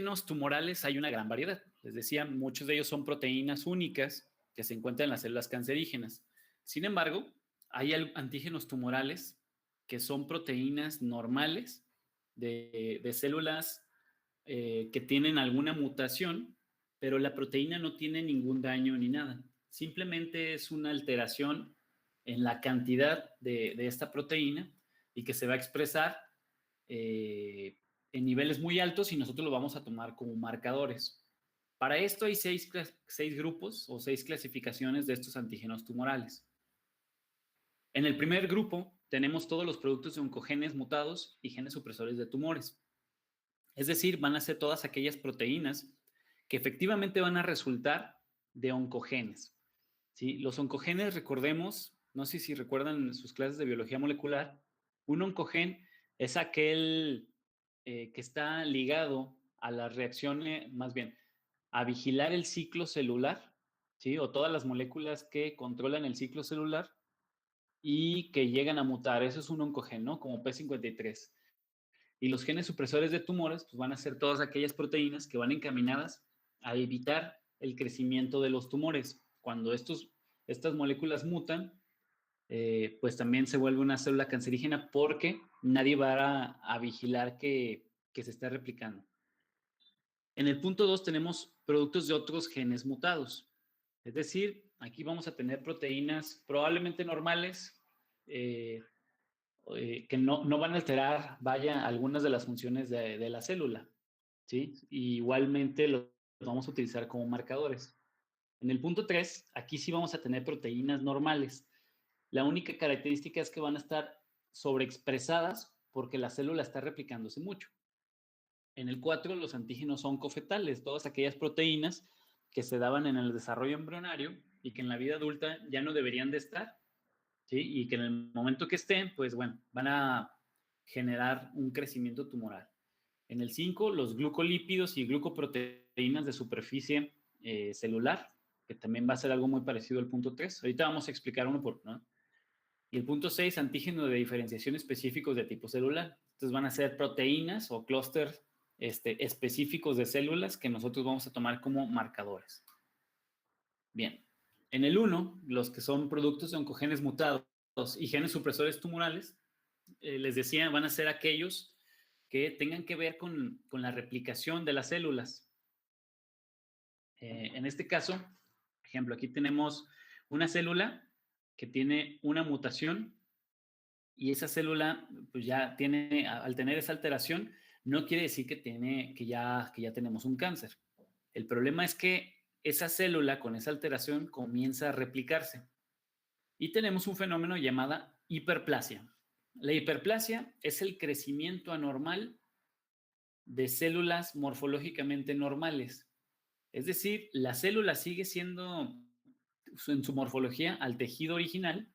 antígenos tumorales hay una gran variedad. Les decía, muchos de ellos son proteínas únicas que se encuentran en las células cancerígenas. Sin embargo, hay antígenos tumorales que son proteínas normales de células que tienen alguna mutación, pero la proteína no tiene ningún daño ni nada. Simplemente es una alteración en la cantidad de esta proteína y que se va a expresar en niveles muy altos y nosotros lo vamos a tomar como marcadores. Para esto hay seis grupos o 6 clasificaciones de estos antígenos tumorales. En el primer grupo tenemos todos los productos de oncogenes mutados y genes supresores de tumores. Es decir, van a ser todas aquellas proteínas que efectivamente van a resultar de oncogenes. ¿Sí? Los oncogenes, recordemos, no sé si recuerdan sus clases de biología molecular, un oncogen es aquel que está ligado a las reacciones, más bien, a vigilar el ciclo celular, ¿sí? O todas las moléculas que controlan el ciclo celular y que llegan a mutar. Eso es un oncogen, ¿no? Como P53. Y los genes supresores de tumores pues van a ser todas aquellas proteínas que van encaminadas a evitar el crecimiento de los tumores. Cuando estas moléculas mutan, pues también se vuelve una célula cancerígena porque nadie va a vigilar que se está replicando. En el punto 2 tenemos productos de otros genes mutados. Es decir, aquí vamos a tener proteínas probablemente normales, que no van a alterar, vaya, algunas de las funciones de la célula, ¿sí? Y igualmente los vamos a utilizar como marcadores. En el punto 3, aquí sí vamos a tener proteínas normales. La única característica es que van a estar sobreexpresadas porque la célula está replicándose mucho. En el 4, los antígenos oncofetales, todas aquellas proteínas que se daban en el desarrollo embrionario y que en la vida adulta ya no deberían de estar, ¿sí? Y que en el momento que estén, pues bueno, van a generar un crecimiento tumoral. En el 5, los glucolípidos y glucoproteínas de superficie celular, que también va a ser algo muy parecido al punto 3. Ahorita vamos a explicar uno por uno. Y el punto 6, antígenos de diferenciación específicos de tipo celular. Entonces van a ser proteínas o clústeres específicos de células que nosotros vamos a tomar como marcadores. Bien, en el 1, los que son productos de oncogenes mutados y genes supresores tumorales, les decía, van a ser aquellos que tengan que ver con la replicación de las células. En este caso, por ejemplo, aquí tenemos una célula que tiene una mutación y esa célula, pues ya tiene, al tener esa alteración, no quiere decir que ya tenemos un cáncer. El problema es que esa célula con esa alteración comienza a replicarse. Y tenemos un fenómeno llamado hiperplasia. La hiperplasia es el crecimiento anormal de células morfológicamente normales. Es decir, la célula sigue siendo en su morfología al tejido original.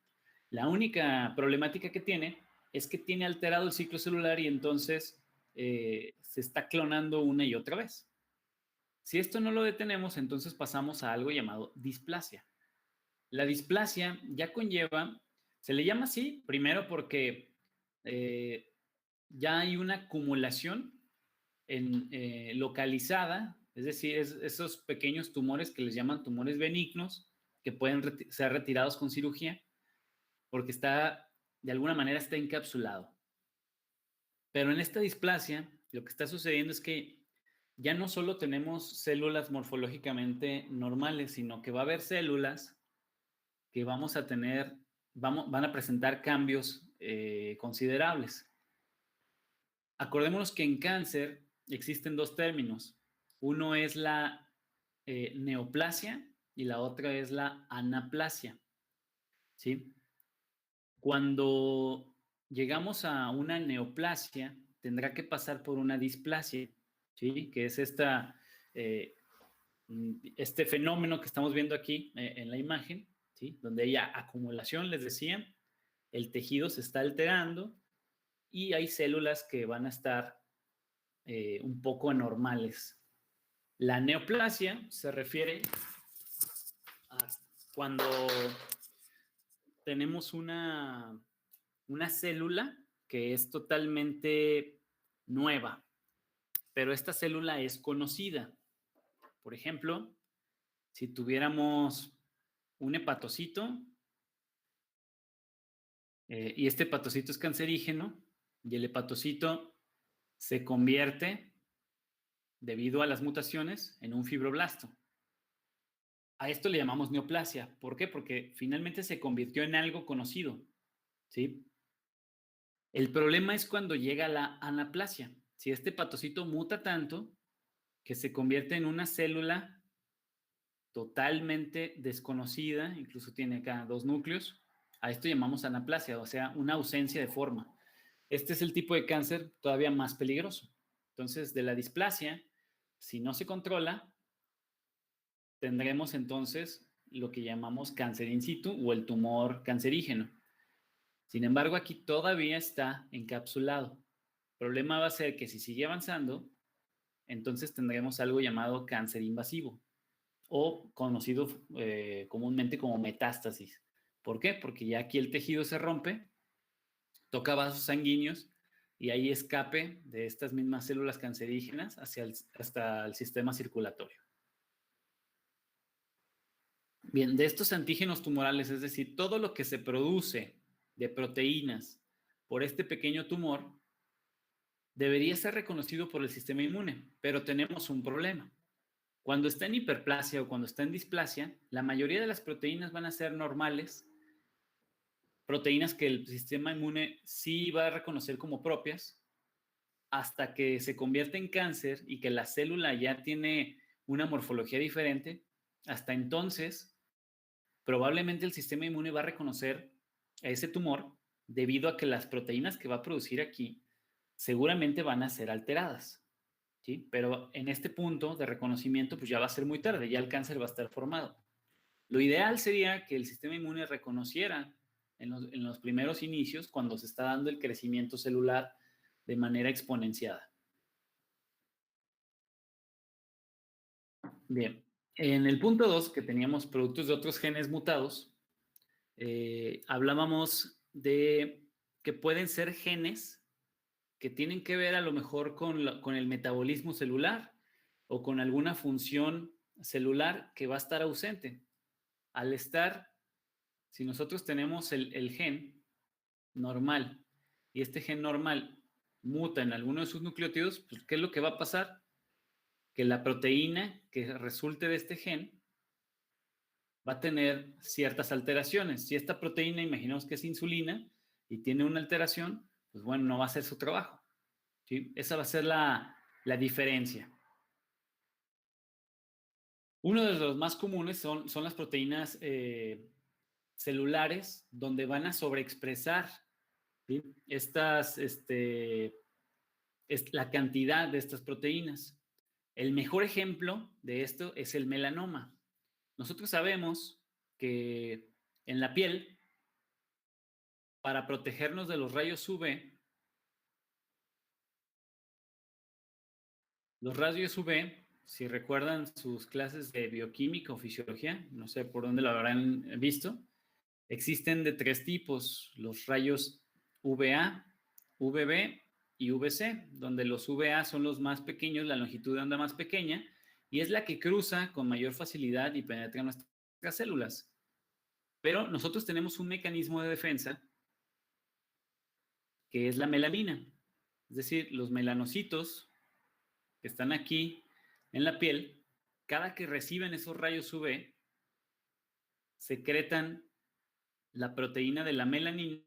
La única problemática que tiene es que tiene alterado el ciclo celular y entonces se está clonando una y otra vez. Si esto no lo detenemos, entonces pasamos a algo llamado displasia. La displasia ya conlleva, se le llama así, primero porque ya hay una acumulación localizada, es decir, esos pequeños tumores que les llaman tumores benignos, que pueden ser retirados con cirugía, porque de alguna manera está encapsulado. Pero en esta displasia, lo que está sucediendo es que ya no solo tenemos células morfológicamente normales, sino que va a haber células que vamos a tener, van a presentar cambios considerables. Acordémonos que en cáncer existen dos términos. Uno es la neoplasia y la otra es la anaplasia. ¿Sí? Cuando llegamos a una neoplasia, tendrá que pasar por una displasia, ¿sí? Que es este fenómeno que estamos viendo aquí en la imagen, ¿sí? Donde hay acumulación, les decía, el tejido se está alterando y hay células que van a estar un poco anormales. La neoplasia se refiere a cuando tenemos una célula que es totalmente nueva, pero esta célula es conocida. Por ejemplo, si tuviéramos un hepatocito y este hepatocito es cancerígeno y el hepatocito se convierte, debido a las mutaciones, en un fibroblasto. A esto le llamamos neoplasia. ¿Por qué? Porque finalmente se convirtió en algo conocido, ¿sí? El problema es cuando llega la anaplasia. Si este hepatocito muta tanto que se convierte en una célula totalmente desconocida, incluso tiene acá 2 núcleos, a esto llamamos anaplasia, o sea, una ausencia de forma. Este es el tipo de cáncer todavía más peligroso. Entonces, de la displasia, si no se controla, tendremos entonces lo que llamamos cáncer in situ o el tumor cancerígeno. Sin embargo, aquí todavía está encapsulado. El problema va a ser que si sigue avanzando, entonces tendremos algo llamado cáncer invasivo o conocido comúnmente como metástasis. ¿Por qué? Porque ya aquí el tejido se rompe, toca vasos sanguíneos y hay escape de estas mismas células cancerígenas hasta el sistema circulatorio. Bien, de estos antígenos tumorales, es decir, todo lo que se produce de proteínas por este pequeño tumor, debería ser reconocido por el sistema inmune, pero tenemos un problema. Cuando está en hiperplasia o cuando está en displasia, la mayoría de las proteínas van a ser normales, proteínas que el sistema inmune sí va a reconocer como propias, hasta que se convierte en cáncer y que la célula ya tiene una morfología diferente. Hasta entonces, probablemente el sistema inmune va a reconocer a ese tumor debido a que las proteínas que va a producir aquí seguramente van a ser alteradas, ¿sí? Pero en este punto de reconocimiento, pues ya va a ser muy tarde, ya el cáncer va a estar formado. Lo ideal sería que el sistema inmune reconociera en los primeros inicios, cuando se está dando el crecimiento celular de manera exponenciada. Bien, en el punto 2, que teníamos productos de otros genes mutados, hablábamos de que pueden ser genes que tienen que ver a lo mejor con el metabolismo celular o con alguna función celular que va a estar ausente. Al estar, si nosotros tenemos el gen normal y este gen normal muta en alguno de sus nucleótidos, pues ¿qué es lo que va a pasar? Que la proteína que resulte de este gen va a tener ciertas alteraciones. Si esta proteína, imaginemos que es insulina y tiene una alteración, pues bueno, no va a hacer su trabajo, ¿sí? Esa va a ser la diferencia. Uno de los más comunes son las proteínas celulares, donde van a sobreexpresar, ¿sí? La cantidad de estas proteínas. El mejor ejemplo de esto es el melanoma. Nosotros sabemos que en la piel, para protegernos de los rayos UV, los rayos UV, si recuerdan sus clases de bioquímica o fisiología, no sé por dónde lo habrán visto, existen de 3 tipos: los rayos UVA, UVB y UVC, donde los UVA son los más pequeños, la longitud de onda más pequeña, y es la que cruza con mayor facilidad y penetra en nuestras células. Pero nosotros tenemos un mecanismo de defensa que es la melanina. Es decir, los melanocitos que están aquí en la piel, cada que reciben esos rayos UV, secretan la proteína de la melanina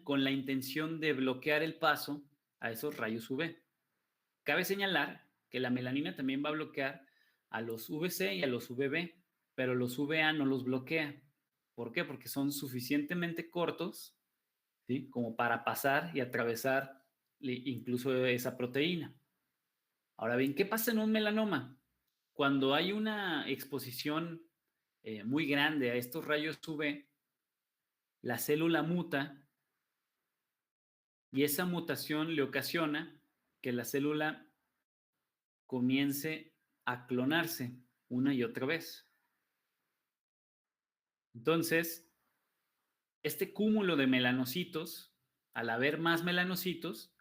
con la intención de bloquear el paso a esos rayos UV. Cabe señalar que la melanina también va a bloquear a los UVC y a los UVB, pero los UVA no los bloquea. ¿Por qué? Porque son suficientemente cortos, ¿sí?, como para pasar y atravesar incluso esa proteína. Ahora bien, ¿qué pasa en un melanoma? Cuando hay una exposición muy grande a estos rayos UV, la célula muta y esa mutación le ocasiona que la célula comience a clonarse una y otra vez. Entonces, este cúmulo de melanocitos, al haber más melanocitos,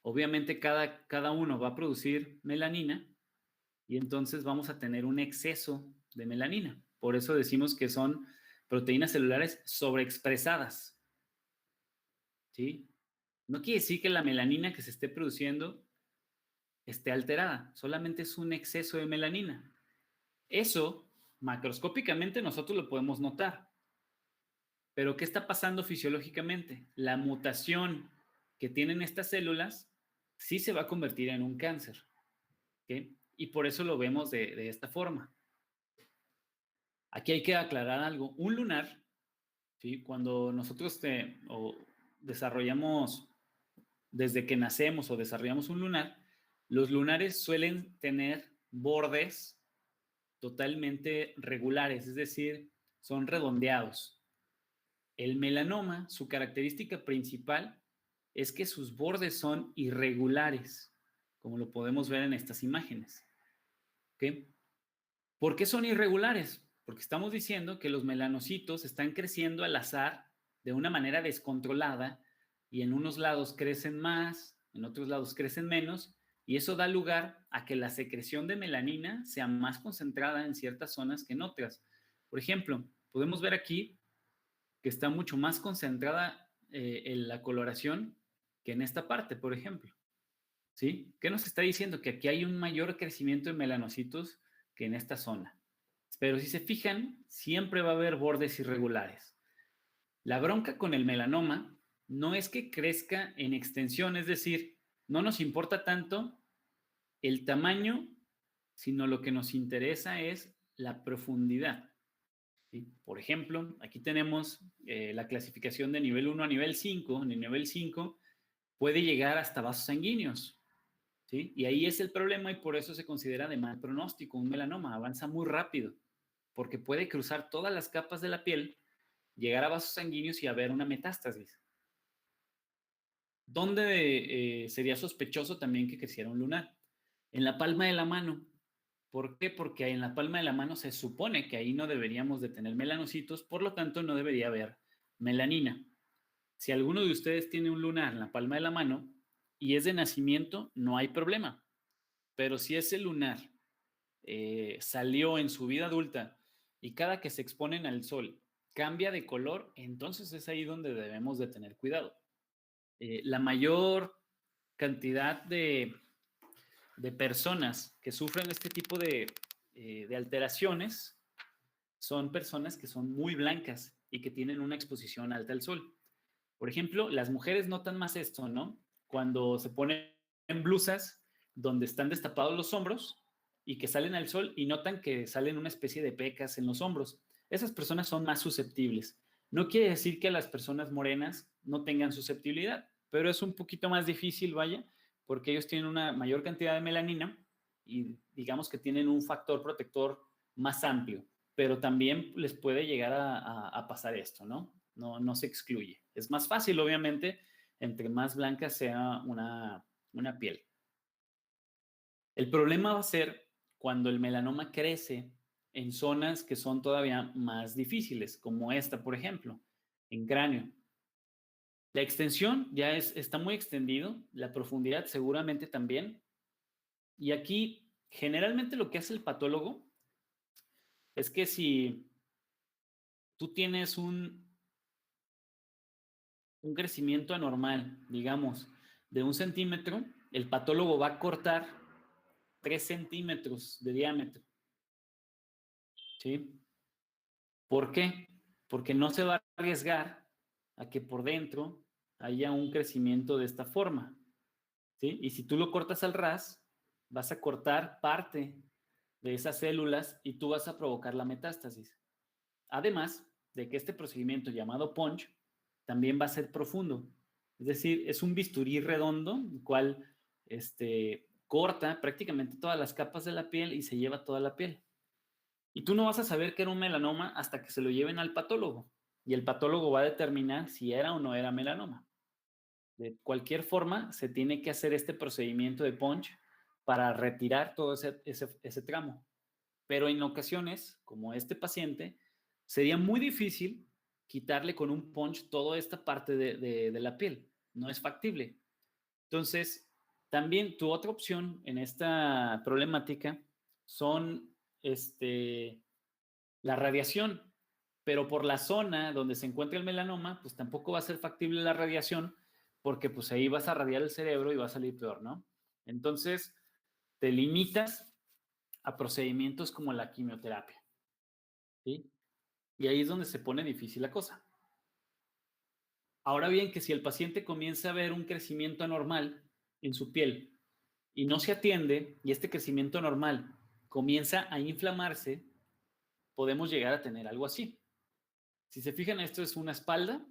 obviamente cada uno va a producir melanina y entonces vamos a tener un exceso de melanina. Por eso decimos que son proteínas celulares sobreexpresadas, ¿sí? No quiere decir que la melanina que se esté produciendo esté alterada, solamente es un exceso de melanina. Eso, macroscópicamente, nosotros lo podemos notar. Pero ¿qué está pasando fisiológicamente? La mutación que tienen estas células sí se va a convertir en un cáncer, ¿ok? Y por eso lo vemos de esta forma. Aquí hay que aclarar algo. Un lunar, ¿sí? Cuando nosotros desarrollamos, desde que nacemos o desarrollamos un lunar, los lunares suelen tener bordes totalmente regulares, es decir, son redondeados. El melanoma, su característica principal es que sus bordes son irregulares, como lo podemos ver en estas imágenes. ¿Ok? ¿Por qué son irregulares? Porque estamos diciendo que los melanocitos están creciendo al azar de una manera descontrolada y en unos lados crecen más, en otros lados crecen menos, y eso da lugar a que la secreción de melanina sea más concentrada en ciertas zonas que en otras. Por ejemplo, podemos ver aquí que está mucho más concentrada en la coloración que en esta parte, por ejemplo. ¿Sí? ¿Qué nos está diciendo? Que aquí hay un mayor crecimiento de melanocitos que en esta zona. Pero si se fijan, siempre va a haber bordes irregulares. La bronca con el melanoma no es que crezca en extensión, es decir, no nos importa tanto el tamaño, sino lo que nos interesa es la profundidad. ¿Sí? Por ejemplo, aquí tenemos la clasificación de nivel 1 a nivel 5. En el nivel 5 puede llegar hasta vasos sanguíneos. ¿Sí? Y ahí es el problema y por eso se considera de mal pronóstico. Un melanoma avanza muy rápido porque puede cruzar todas las capas de la piel, llegar a vasos sanguíneos y haber una metástasis. ¿Dónde sería sospechoso también que creciera un lunar? En la palma de la mano. ¿Por qué? Porque en la palma de la mano se supone que ahí no deberíamos de tener melanocitos, por lo tanto no debería haber melanina. Si alguno de ustedes tiene un lunar en la palma de la mano y es de nacimiento, no hay problema. Pero si ese lunar salió en su vida adulta y cada que se exponen al sol cambia de color, entonces es ahí donde debemos de tener cuidado. La mayor cantidad de personas que sufren este tipo de alteraciones son personas que son muy blancas y que tienen una exposición alta al sol. Por ejemplo, las mujeres notan más esto, ¿no? Cuando se ponen blusas donde están destapados los hombros y que salen al sol y notan que salen una especie de pecas en los hombros. Esas personas son más susceptibles. No quiere decir que las personas morenas no tengan susceptibilidad, pero es un poquito más difícil, vaya, porque ellos tienen una mayor cantidad de melanina y digamos que tienen un factor protector más amplio, pero también les puede llegar a pasar esto, ¿no? No se excluye. Es más fácil, obviamente, entre más blanca sea una piel. El problema va a ser cuando el melanoma crece en zonas que son todavía más difíciles, como esta, por ejemplo, en cráneo. La extensión ya está muy extendido, la profundidad seguramente también. Y aquí, generalmente lo que hace el patólogo es que si tú tienes un crecimiento anormal, digamos, de 1 centímetro, el patólogo va a cortar 3 centímetros de diámetro. ¿Sí? ¿Por qué? Porque no se va a arriesgar a que por dentro haya un crecimiento de esta forma. ¿Sí? Y si tú lo cortas al ras, vas a cortar parte de esas células y tú vas a provocar la metástasis. Además de que este procedimiento llamado punch también va a ser profundo. Es decir, es un bisturí redondo, el cual corta prácticamente todas las capas de la piel y se lleva toda la piel. Y tú no vas a saber que era un melanoma hasta que se lo lleven al patólogo. Y el patólogo va a determinar si era o no era melanoma. De cualquier forma, se tiene que hacer este procedimiento de punch para retirar todo ese tramo. Pero en ocasiones, como este paciente, sería muy difícil quitarle con un punch toda esta parte de la piel. No es factible. Entonces, También tu otra opción en esta problemática son la radiación, pero por la zona donde se encuentra el melanoma, pues tampoco va a ser factible la radiación porque pues ahí vas a radiar el cerebro y va a salir peor, ¿no? Entonces, te limitas a procedimientos como la quimioterapia, ¿sí? Y ahí es donde se pone difícil la cosa. Ahora bien, que si el paciente comienza a ver un crecimiento anormal en su piel y no se atiende y este crecimiento normal comienza a inflamarse, podemos llegar a tener algo así. Si se fijan, esto es una espalda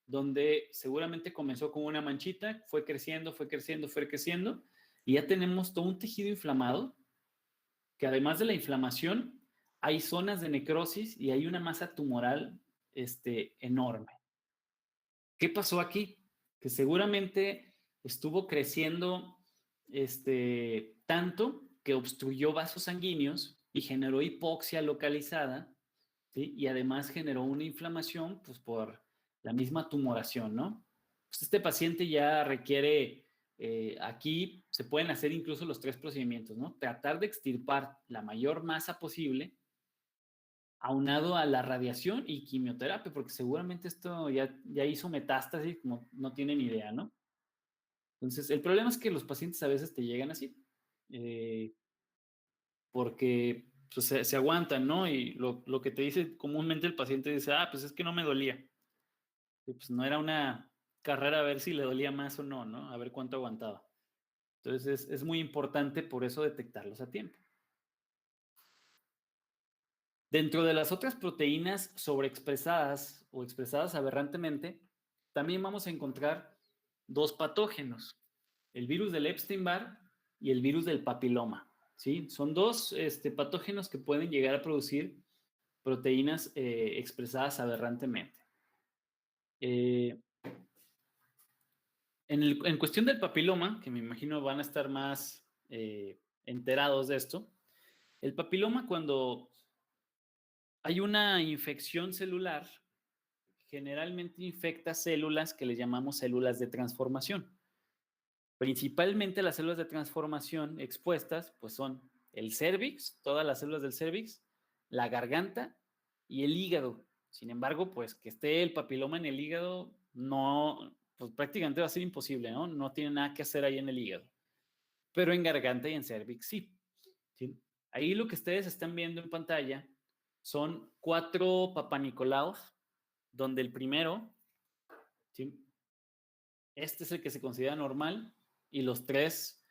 donde seguramente comenzó con una manchita, fue creciendo, fue creciendo, fue creciendo y ya tenemos todo un tejido inflamado que además de la inflamación hay zonas de necrosis y hay una masa tumoral enorme. ¿Qué pasó aquí? Que seguramente estuvo creciendo tanto que obstruyó vasos sanguíneos y generó hipoxia localizada, ¿sí? Y además generó una inflamación pues, por la misma tumoración, ¿no? Pues este paciente ya requiere, aquí se pueden hacer incluso los tres procedimientos, ¿no? Tratar de extirpar la mayor masa posible aunado a la radiación y quimioterapia, porque seguramente esto ya hizo metástasis, como no tienen idea, ¿no? Entonces, el problema es que los pacientes a veces te llegan así, eh, porque pues, se aguantan, ¿no? Y lo que te dice comúnmente el paciente dice, ah, pues es que no me dolía. Y pues no era una carrera a ver si le dolía más o no, ¿no? A ver cuánto aguantaba. Entonces, es muy importante por eso detectarlos a tiempo. Dentro de las otras proteínas sobreexpresadas o expresadas aberrantemente, también vamos a encontrar dos patógenos, el virus del Epstein-Barr y el virus del papiloma. ¿Sí? Son dos patógenos que pueden llegar a producir proteínas expresadas aberrantemente. Eh, en cuestión del papiloma, que me imagino van a estar más enterados de esto, el papiloma cuando hay una infección celular, generalmente infecta células que le llamamos células de transformación. Principalmente las células de transformación expuestas, pues son el cérvix, todas las células del cérvix, la garganta y el hígado. Sin embargo, pues que esté el papiloma en el hígado, no, pues prácticamente va a ser imposible, ¿no? No tiene nada que hacer ahí en el hígado. Pero en garganta y en cérvix sí. ¿Sí? Ahí lo que ustedes están viendo en pantalla son 4 papanicolaos, donde el primero, ¿sí? Este es el que se considera normal y los 3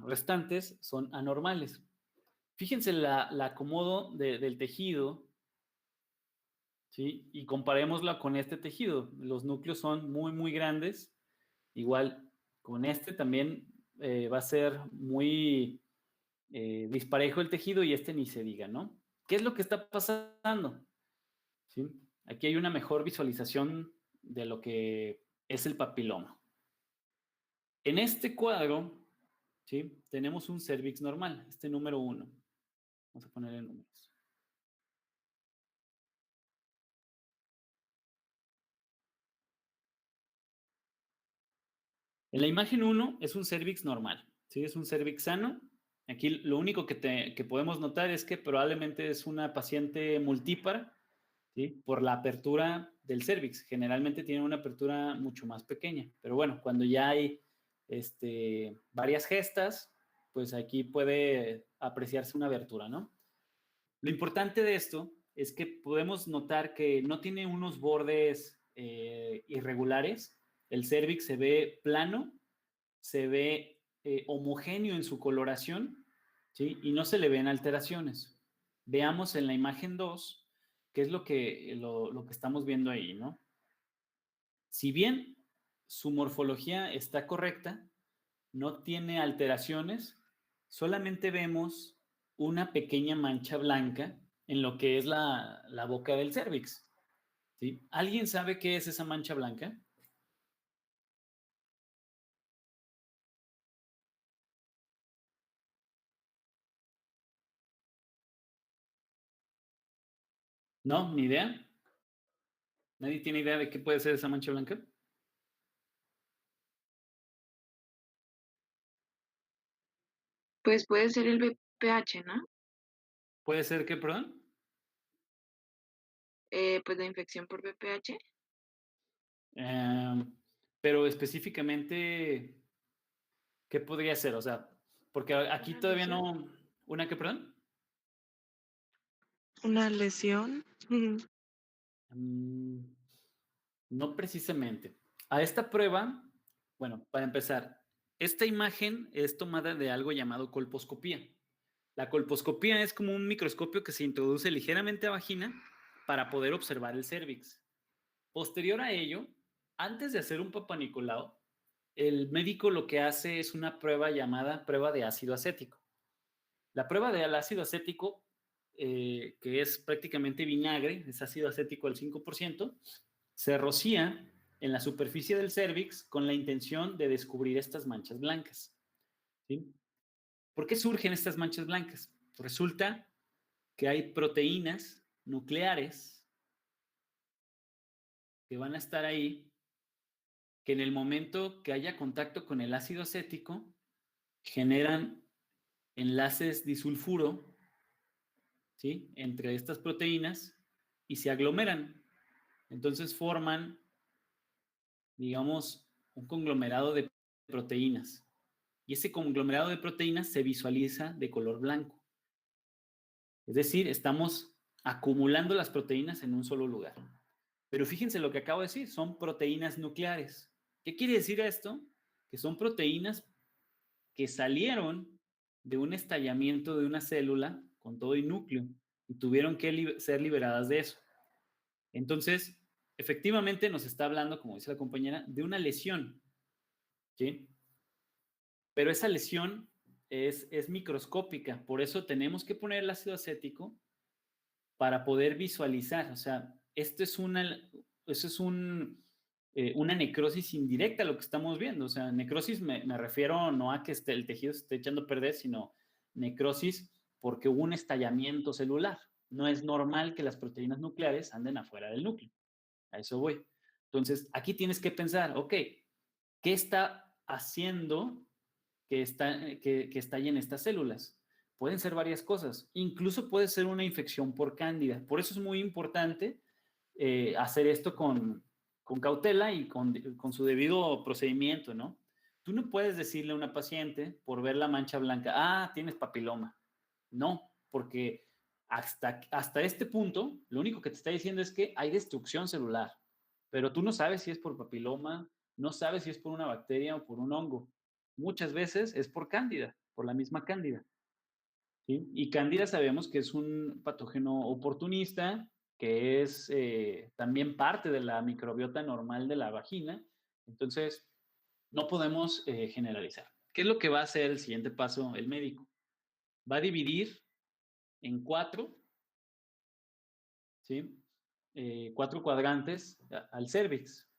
restantes son anormales. Fíjense la acomodo del tejido, ¿sí? Y comparémoslo con este tejido. Los núcleos son muy, muy grandes. Igual con este también va a ser muy disparejo el tejido y este ni se diga, ¿no? ¿Qué es lo que está pasando? ¿Sí? Aquí hay una mejor visualización de lo que es el papiloma. En este cuadro, ¿sí? Tenemos un cervix normal, este número 1. Vamos a ponerle números. En la imagen 1 es un cervix normal, ¿sí? Es un cervix sano. Aquí lo único que podemos notar es que probablemente es una paciente multípara, ¿sí? Por la apertura del cervix. Generalmente tiene una apertura mucho más pequeña. Pero bueno, cuando ya hay varias gestas, pues aquí puede apreciarse una abertura, ¿no? Lo importante de esto es que podemos notar que no tiene unos bordes irregulares. El cérvix se ve plano, se ve homogéneo en su coloración, ¿sí? Y no se le ven alteraciones. Veamos en la imagen 2 qué es lo que estamos viendo ahí, ¿no? Si bien su morfología está correcta, no tiene alteraciones, solamente vemos una pequeña mancha blanca en lo que es la boca del cérvix. ¿Sí? ¿Alguien sabe qué es esa mancha blanca? ¿No? ¿Ni idea? ¿Nadie tiene idea de qué puede ser esa mancha blanca? Pues puede ser el VPH, ¿no? ¿Puede ser que, perdón? Pues la infección por VPH. Em, pero específicamente, ¿qué podría ser? O sea, porque aquí Una todavía lesión. no. ¿Una qué, perdón? Una lesión. Mm, no precisamente. A esta prueba, bueno, para empezar, esta imagen es tomada de algo llamado colposcopía. La colposcopía es como un microscopio que se introduce ligeramente a vagina para poder observar el cérvix. Posterior a ello, antes de hacer un Papanicolau, el médico lo que hace es una prueba llamada prueba de ácido acético. La prueba del ácido acético, que es prácticamente vinagre, es ácido acético al 5%, se rocía en la superficie del cérvix con la intención de descubrir estas manchas blancas. ¿Sí? ¿Por qué surgen estas manchas blancas? Resulta que hay proteínas nucleares que van a estar ahí, que en el momento que haya contacto con el ácido acético, generan enlaces disulfuro, ¿sí?, entre estas proteínas y se aglomeran. Entonces forman, digamos, un conglomerado de proteínas. Y ese conglomerado de proteínas se visualiza de color blanco. Es decir, estamos acumulando las proteínas en un solo lugar. Pero fíjense lo que acabo de decir, son proteínas nucleares. ¿Qué quiere decir esto? Que son proteínas que salieron de un estallamiento de una célula con todo y núcleo y tuvieron que ser liberadas de eso. Entonces, efectivamente nos está hablando, como dice la compañera, de una lesión, ¿sí? Pero esa lesión es microscópica, por eso tenemos que poner el ácido acético para poder visualizar. O sea, esto es eso es una necrosis indirecta lo que estamos viendo. O sea, necrosis me refiero no a que el tejido se esté echando a perder, sino necrosis porque hubo un estallamiento celular. No es normal que las proteínas nucleares anden afuera del núcleo. A eso voy. Entonces, aquí tienes que pensar, ok, ¿qué está haciendo que estallen estas células? Pueden ser varias cosas. Incluso puede ser una infección por cándida. Por eso es muy importante hacer esto con cautela y con su debido procedimiento, ¿no? Tú no puedes decirle a una paciente por ver la mancha blanca, ah, tienes papiloma. No, porque hasta este punto, lo único que te está diciendo es que hay destrucción celular, pero tú no sabes si es por papiloma, no sabes si es por una bacteria o por un hongo. Muchas veces es por cándida, por la misma cándida. ¿Sí? Y cándida sabemos que es un patógeno oportunista, que es también parte de la microbiota normal de la vagina. Entonces, no podemos generalizar. ¿Qué es lo que va a hacer el siguiente paso el médico? Va a dividir en cuatro, ¿sí? Cuatro cuadrantes al cérvix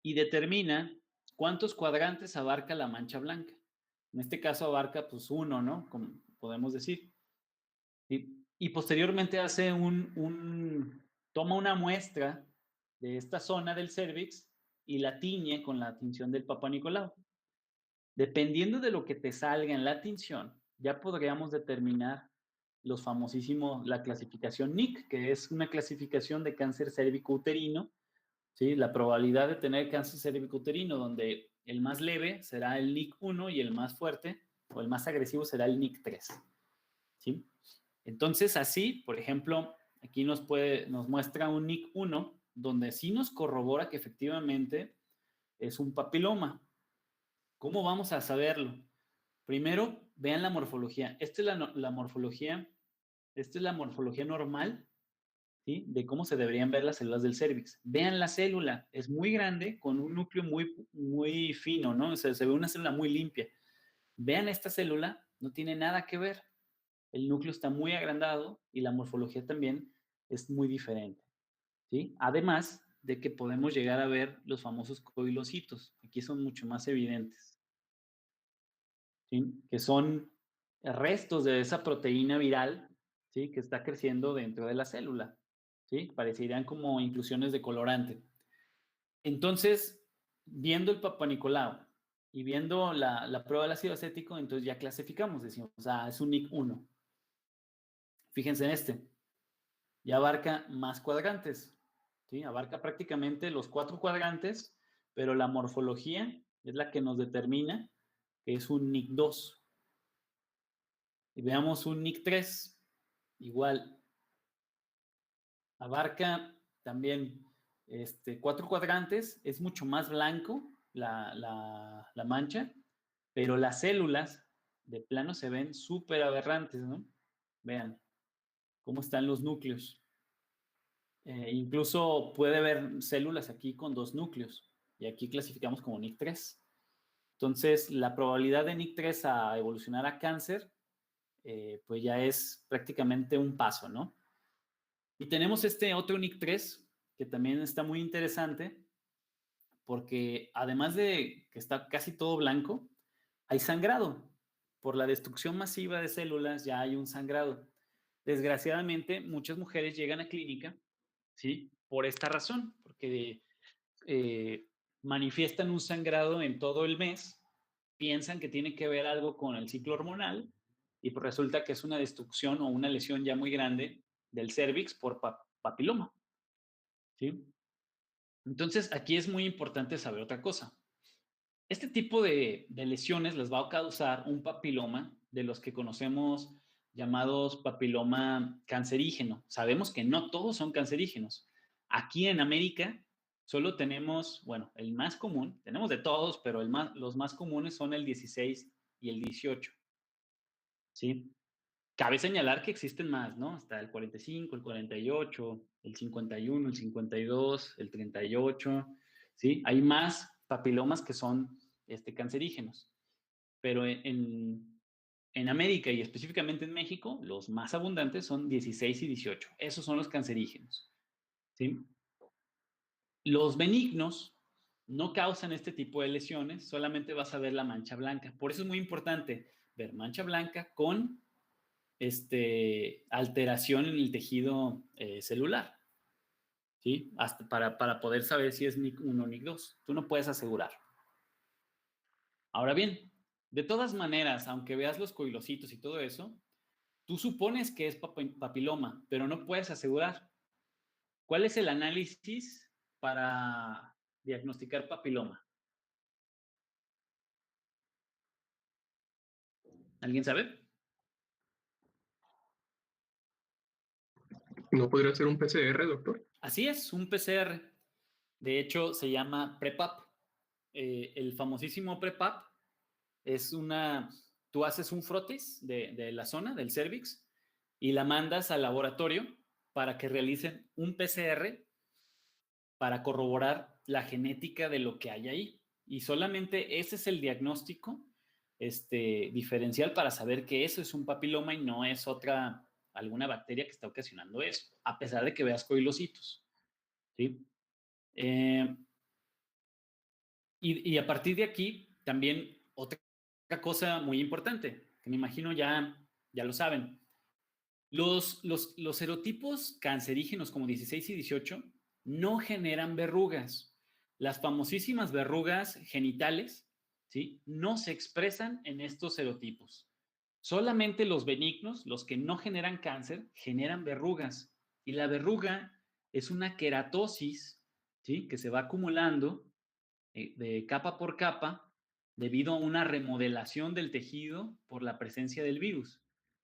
y determina cuántos cuadrantes abarca la mancha blanca. En este caso abarca pues uno, ¿no? Como podemos decir. Y posteriormente hace toma una muestra de esta zona del cérvix y la tiñe con la tinción del Papa Nicolau. Dependiendo de lo que te salga en la tinción, ya podríamos determinar la clasificación NIC, que es una clasificación de cáncer cérvico-uterino, ¿sí? La probabilidad de tener cáncer cérvico-uterino, donde el más leve será el NIC 1 y el más fuerte o el más agresivo será el NIC 3, ¿sí? Entonces, así, por ejemplo, aquí nos muestra un NIC 1, donde sí nos corrobora que efectivamente es un papiloma. ¿Cómo vamos a saberlo? Primero, vean la morfología. Esta es la morfología, esta es la morfología normal, ¿sí?, de cómo se deberían ver las células del cérvix. Vean la célula, es muy grande, con un núcleo muy, muy fino, ¿no? O sea, se ve una célula muy limpia. Vean esta célula, no tiene nada que ver. El núcleo está muy agrandado y la morfología también es muy diferente, ¿sí? Además de que podemos llegar a ver los famosos coilocitos. Aquí son mucho más evidentes, ¿sí?, que son restos de esa proteína viral, ¿sí?, que está creciendo dentro de la célula, ¿sí? Parecerían como inclusiones de colorante. Entonces, viendo el Papanicolau, Y viendo la prueba del ácido acético, entonces ya clasificamos, decimos, es un NIC1. Fíjense en este, ya abarca más cuadrantes, ¿sí? Abarca prácticamente los 4 cuadrantes, pero la morfología es la que nos determina que es un NIC2. Y veamos un NIC3, igual, abarca también 4 cuadrantes, es mucho más blanco la mancha, pero las células de plano se ven súper aberrantes, ¿no? Vean cómo están los núcleos. Incluso puede haber células aquí con 2 núcleos, y aquí clasificamos como NIC3. Entonces, la probabilidad de NIC3 a evolucionar a cáncer, pues ya es prácticamente un paso, ¿no? Y tenemos este otro NIC3 que también está muy interesante, porque además de que está casi todo blanco, hay sangrado. Por la destrucción masiva de células ya hay un sangrado. Desgraciadamente, muchas mujeres llegan a clínica, ¿sí? Por esta razón, porque eh, manifiestan un sangrado en todo el mes, piensan que tiene que ver algo con el ciclo hormonal y pues resulta que es una destrucción o una lesión ya muy grande del cérvix por papiloma, ¿sí? Entonces, aquí es muy importante saber otra cosa. Este tipo de lesiones les va a causar un papiloma de los que conocemos llamados papiloma cancerígeno. Sabemos que no todos son cancerígenos. Aquí en América solo tenemos, bueno, el más común, tenemos de todos, pero los más comunes son el 16 y el 18, ¿sí? Cabe señalar que existen más, ¿no? Está el 45, el 48, el 51, el 52, el 38, ¿sí? Hay más papilomas que son cancerígenos, pero en América y específicamente en México, los más abundantes son 16 y 18. Esos son los cancerígenos, ¿sí? Los benignos no causan este tipo de lesiones, solamente vas a ver la mancha blanca. Por eso es muy importante ver mancha blanca con alteración en el tejido celular, ¿sí? Hasta para poder saber si es NIC1 o NIC2. Tú no puedes asegurar. Ahora bien, de todas maneras, aunque veas los coilocitos y todo eso, tú supones que es papiloma, pero no puedes asegurar. ¿Cuál es el análisis para diagnosticar papiloma? ¿Alguien sabe? ¿No podría ser un PCR, doctor? Así es, un PCR. De hecho, se llama PrEPAP. El famosísimo PrEPAP es tú haces un frotis de la zona del cervix y la mandas al laboratorio para que realicen un PCR para corroborar la genética de lo que hay ahí. Y solamente ese es el diagnóstico diferencial para saber que eso es un papiloma y no es alguna bacteria que está ocasionando eso, a pesar de que veas coilocitos, ¿sí? Y a partir de aquí, también otra cosa muy importante, que me imagino ya lo saben. Los serotipos cancerígenos como 16 y 18 no generan verrugas. Las famosísimas verrugas genitales, ¿sí? No se expresan en estos serotipos. Solamente los benignos, los que no generan cáncer, generan verrugas. Y la verruga es una queratosis, ¿sí? Que se va acumulando de capa por capa debido a una remodelación del tejido por la presencia del virus.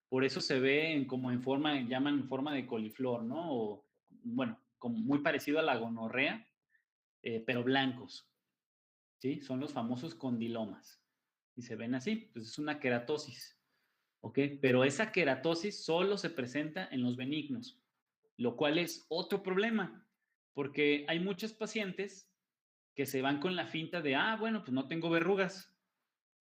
Por eso se ve como llaman en forma de coliflor, ¿no? O, bueno, como muy parecido a la gonorrea, pero blancos, ¿sí? Son los famosos condilomas. Y se ven así, pues es una queratosis, ¿ok? Pero esa queratosis solo se presenta en los benignos, lo cual es otro problema, porque hay muchos pacientes que se van con la finta de, bueno, pues no tengo verrugas.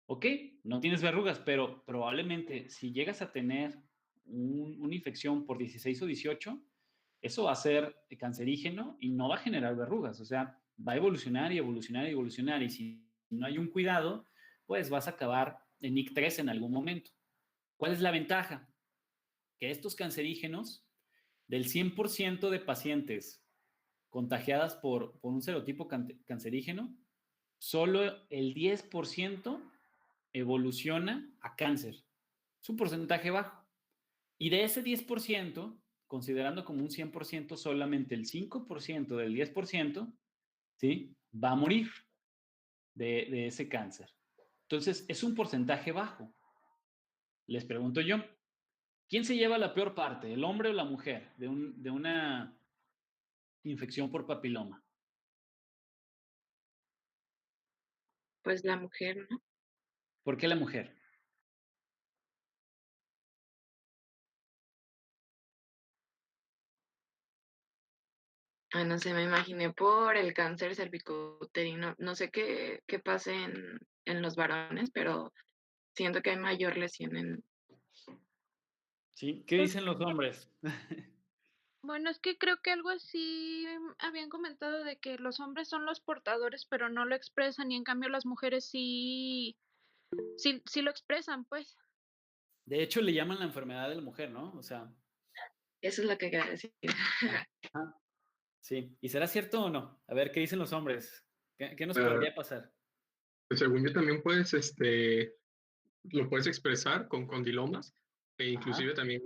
Ok, no tienes verrugas, pero probablemente si llegas a tener una infección por 16 o 18, eso va a ser cancerígeno y no va a generar verrugas. O sea, va a evolucionar y evolucionar y evolucionar. Y si no hay un cuidado, pues vas a acabar en NIC3 en algún momento. ¿Cuál es la ventaja? Que estos cancerígenos, del 100% de pacientes contagiadas por un serotipo cancerígeno, solo el 10% evoluciona a cáncer. Es un porcentaje bajo. Y de ese 10%, considerando como un 100%, solamente el 5% del 10%, ¿sí?, va a morir de ese cáncer. Entonces, es un porcentaje bajo. Les pregunto yo, ¿quién se lleva la peor parte, el hombre o la mujer, de una infección por papiloma? Pues la mujer, ¿no? ¿Por qué la mujer? Ay, no sé, me imaginé por el cáncer cervicouterino. No sé qué pase en los varones, pero siento que hay mayor lesión en... ¿Sí? ¿Qué Pues, dicen los hombres? bueno, es que creo que algo así habían comentado de que los hombres son los portadores, pero no lo expresan, y en cambio las mujeres sí lo expresan, pues. De hecho, le llaman la enfermedad de la mujer, ¿no? O sea, Eso es lo que quería decir. ajá, sí. ¿Y será cierto o no? A ver, ¿qué dicen los hombres? ¿Qué nos Ah, podría pasar? pues según yo también puedes, lo puedes expresar con condilomas, e inclusive Ajá. también,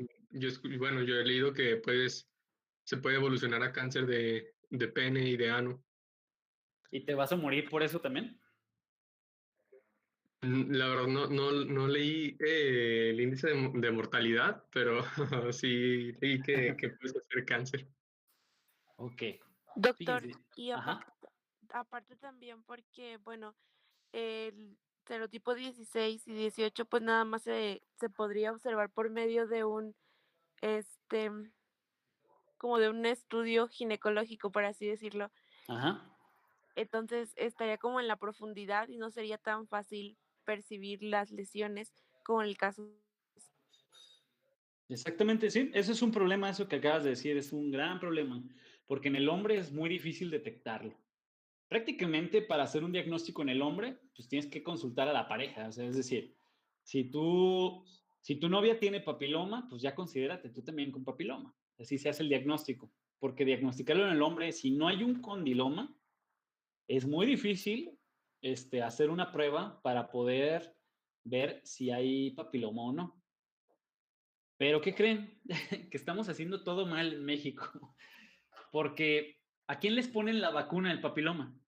bueno, yo he leído que se puede evolucionar a cáncer de pene y de ano. ¿Y te vas a morir por eso también? La verdad no leí el índice de mortalidad, pero sí leí que puedes hacer cáncer. Ok. Doctor, Fíjense. y Ajá. aparte también porque, bueno, el serotipo 16 y 18 pues nada más se podría observar por medio de este, como de un estudio ginecológico, por así decirlo. Ajá. Entonces estaría como en la profundidad y no sería tan fácil percibir las lesiones como en el caso. Exactamente, sí. Eso es un problema, eso que acabas de decir, es un gran problema, porque en el hombre es muy difícil detectarlo. Prácticamente para hacer un diagnóstico en el hombre, pues tienes que consultar a la pareja. O sea, es decir, si tú, si tu novia tiene papiloma, pues ya considérate tú también con papiloma. Así se hace el diagnóstico. Porque diagnosticarlo en el hombre, si no hay un condiloma, es muy difícil hacer una prueba para poder ver si hay papiloma o no. Pero ¿qué creen? Que estamos haciendo todo mal en México. Porque ¿a quién les ponen la vacuna del papiloma?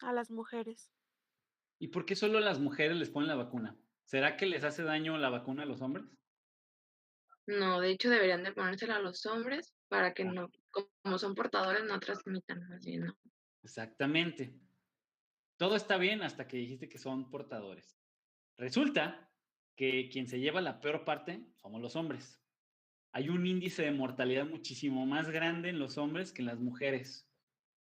A las mujeres. ¿Y por qué solo a las mujeres les ponen la vacuna? ¿Será que les hace daño la vacuna a los hombres? No, de hecho deberían de ponérsela a los hombres para que Ah, no, como son portadores, no transmitan más bien, ¿no? exactamente. Todo está bien hasta que dijiste que son portadores. Resulta que quien se lleva la peor parte somos los hombres. Hay un índice de mortalidad muchísimo más grande en los hombres que en las mujeres.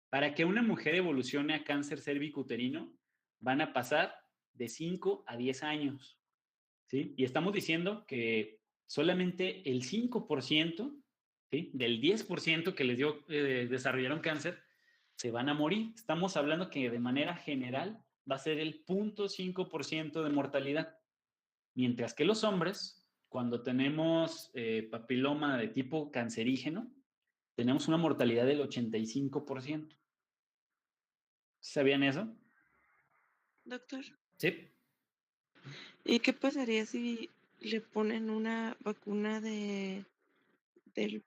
Para que una mujer evolucione a cáncer cervicuterino, van a pasar de 5 a 10 años. ¿Sí? Y estamos diciendo que solamente el 5%, ¿sí?, del 10% que les desarrollaron cáncer, se van a morir. Estamos hablando que de manera general va a ser el 0.5% de mortalidad. Mientras que los hombres, cuando tenemos papiloma de tipo cancerígeno, tenemos una mortalidad del 85%. ¿Sabían eso? Doctor, Sí. ¿y qué pasaría si le ponen una vacuna del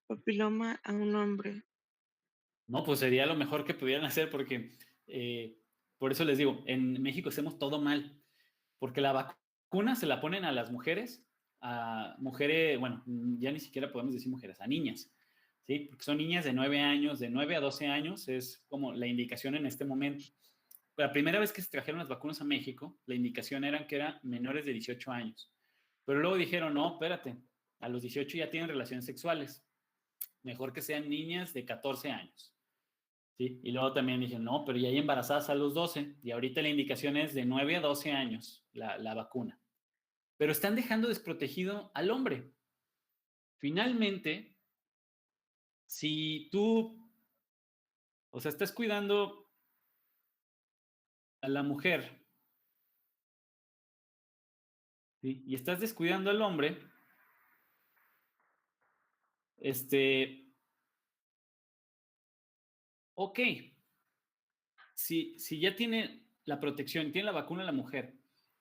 papiloma a un hombre? No, pues sería lo mejor que pudieran hacer porque, por eso les digo, en México hacemos todo mal, porque la vacuna se la ponen a mujeres, bueno, ya ni siquiera podemos decir mujeres, a niñas, ¿sí? Porque son niñas de 9 años, de 9 a 12 años es como la indicación en este momento. La primera vez que se trajeron las vacunas a México, la indicación era que eran menores de 18 años, pero luego dijeron, no, espérate, a los 18 ya tienen relaciones sexuales, mejor que sean niñas de 14 años. ¿Sí? Y luego también dije, no, pero ya hay embarazadas a los 12 y ahorita la indicación es de 9 a 12 años la vacuna. Pero están dejando desprotegido al hombre. Finalmente, si tú, o sea, estás cuidando a la mujer, ¿sí?, y estás descuidando al hombre, ok, si ya tiene la protección, tiene la vacuna la mujer,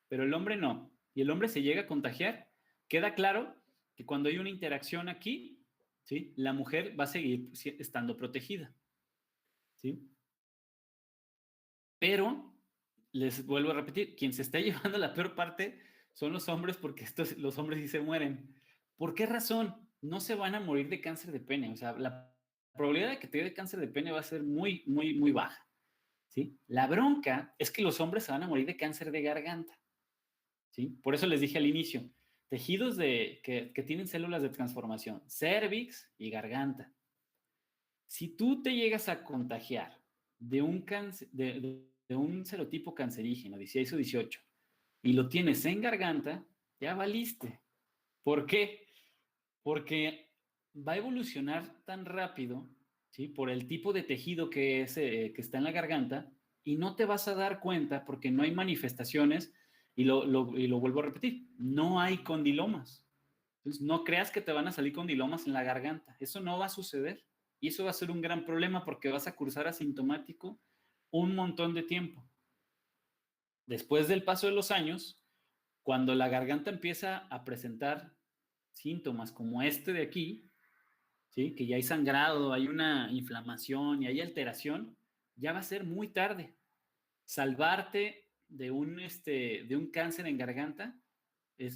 pero el hombre no, y el hombre se llega a contagiar, queda claro que cuando hay una interacción aquí, ¿sí? La mujer va a seguir estando protegida, ¿sí? Pero, les vuelvo a repetir, quien se está llevando la peor parte son los hombres, porque los hombres sí se mueren. ¿Por qué razón? No se van a morir de cáncer de pene. O sea, la probabilidad de que te dé cáncer de pene va a ser muy, muy, muy baja, ¿sí? La bronca es que los hombres se van a morir de cáncer de garganta, ¿sí? Por eso les dije al inicio, tejidos que tienen células de transformación, cervix y garganta. Si tú te llegas a contagiar de un serotipo cancerígeno, 16 o 18, y lo tienes en garganta, ya valiste. ¿Por qué? Porque va a evolucionar tan rápido, ¿sí? Por el tipo de tejido que está en la garganta, y no te vas a dar cuenta porque no hay manifestaciones, y lo vuelvo a repetir, no hay condilomas. Entonces, no creas que te van a salir condilomas en la garganta. Eso no va a suceder. Y eso va a ser un gran problema porque vas a cursar asintomático un montón de tiempo. Después del paso de los años, cuando la garganta empieza a presentar síntomas como este de aquí, ¿sí? Que ya hay sangrado, hay una inflamación y hay alteración, ya va a ser muy tarde. Salvarte de un cáncer en garganta,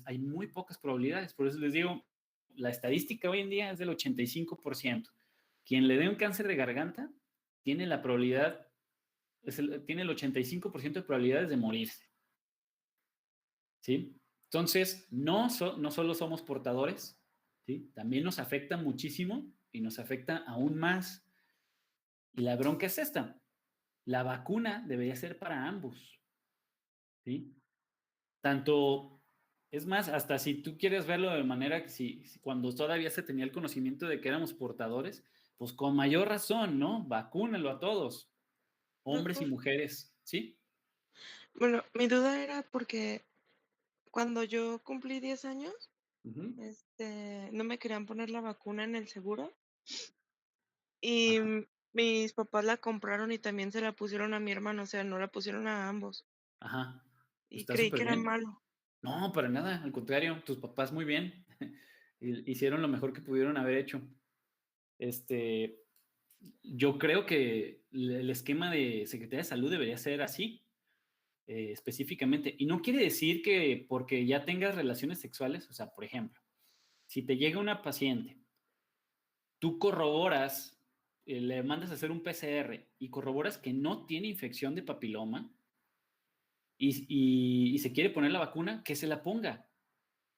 hay muy pocas probabilidades. Por eso les digo, la estadística hoy en día es del 85%. Quien le dé un cáncer de garganta tiene la probabilidad, tiene el 85% de probabilidades de morirse, ¿sí? Entonces, no solo somos portadores, ¿sí? También nos afecta muchísimo y nos afecta aún más. Y la bronca es esta: la vacuna debería ser para ambos, ¿sí? Tanto, es más, hasta si tú quieres verlo de manera que si cuando todavía se tenía el conocimiento de que éramos portadores, pues con mayor razón, ¿no? Vacúnalo a todos, hombres y Ujú. mujeres, ¿sí? Bueno, mi duda era porque cuando yo cumplí 10 años, Ujú. no me querían poner la vacuna en el seguro y Ajá, mis papás la compraron y también se la pusieron a mi hermano, o sea, no la pusieron a ambos ajá. y Está creí súper que era bien. malo. No, para nada, al contrario, tus papás muy bien. Hicieron lo mejor que pudieron haber hecho. Este, yo creo que el esquema de Secretaría de Salud debería ser así, específicamente. Y no quiere decir que porque ya tengas relaciones sexuales, o sea, por ejemplo, si te llega una paciente, tú corroboras, le mandas a hacer un PCR y corroboras que no tiene infección de papiloma y se quiere poner la vacuna, que se la ponga.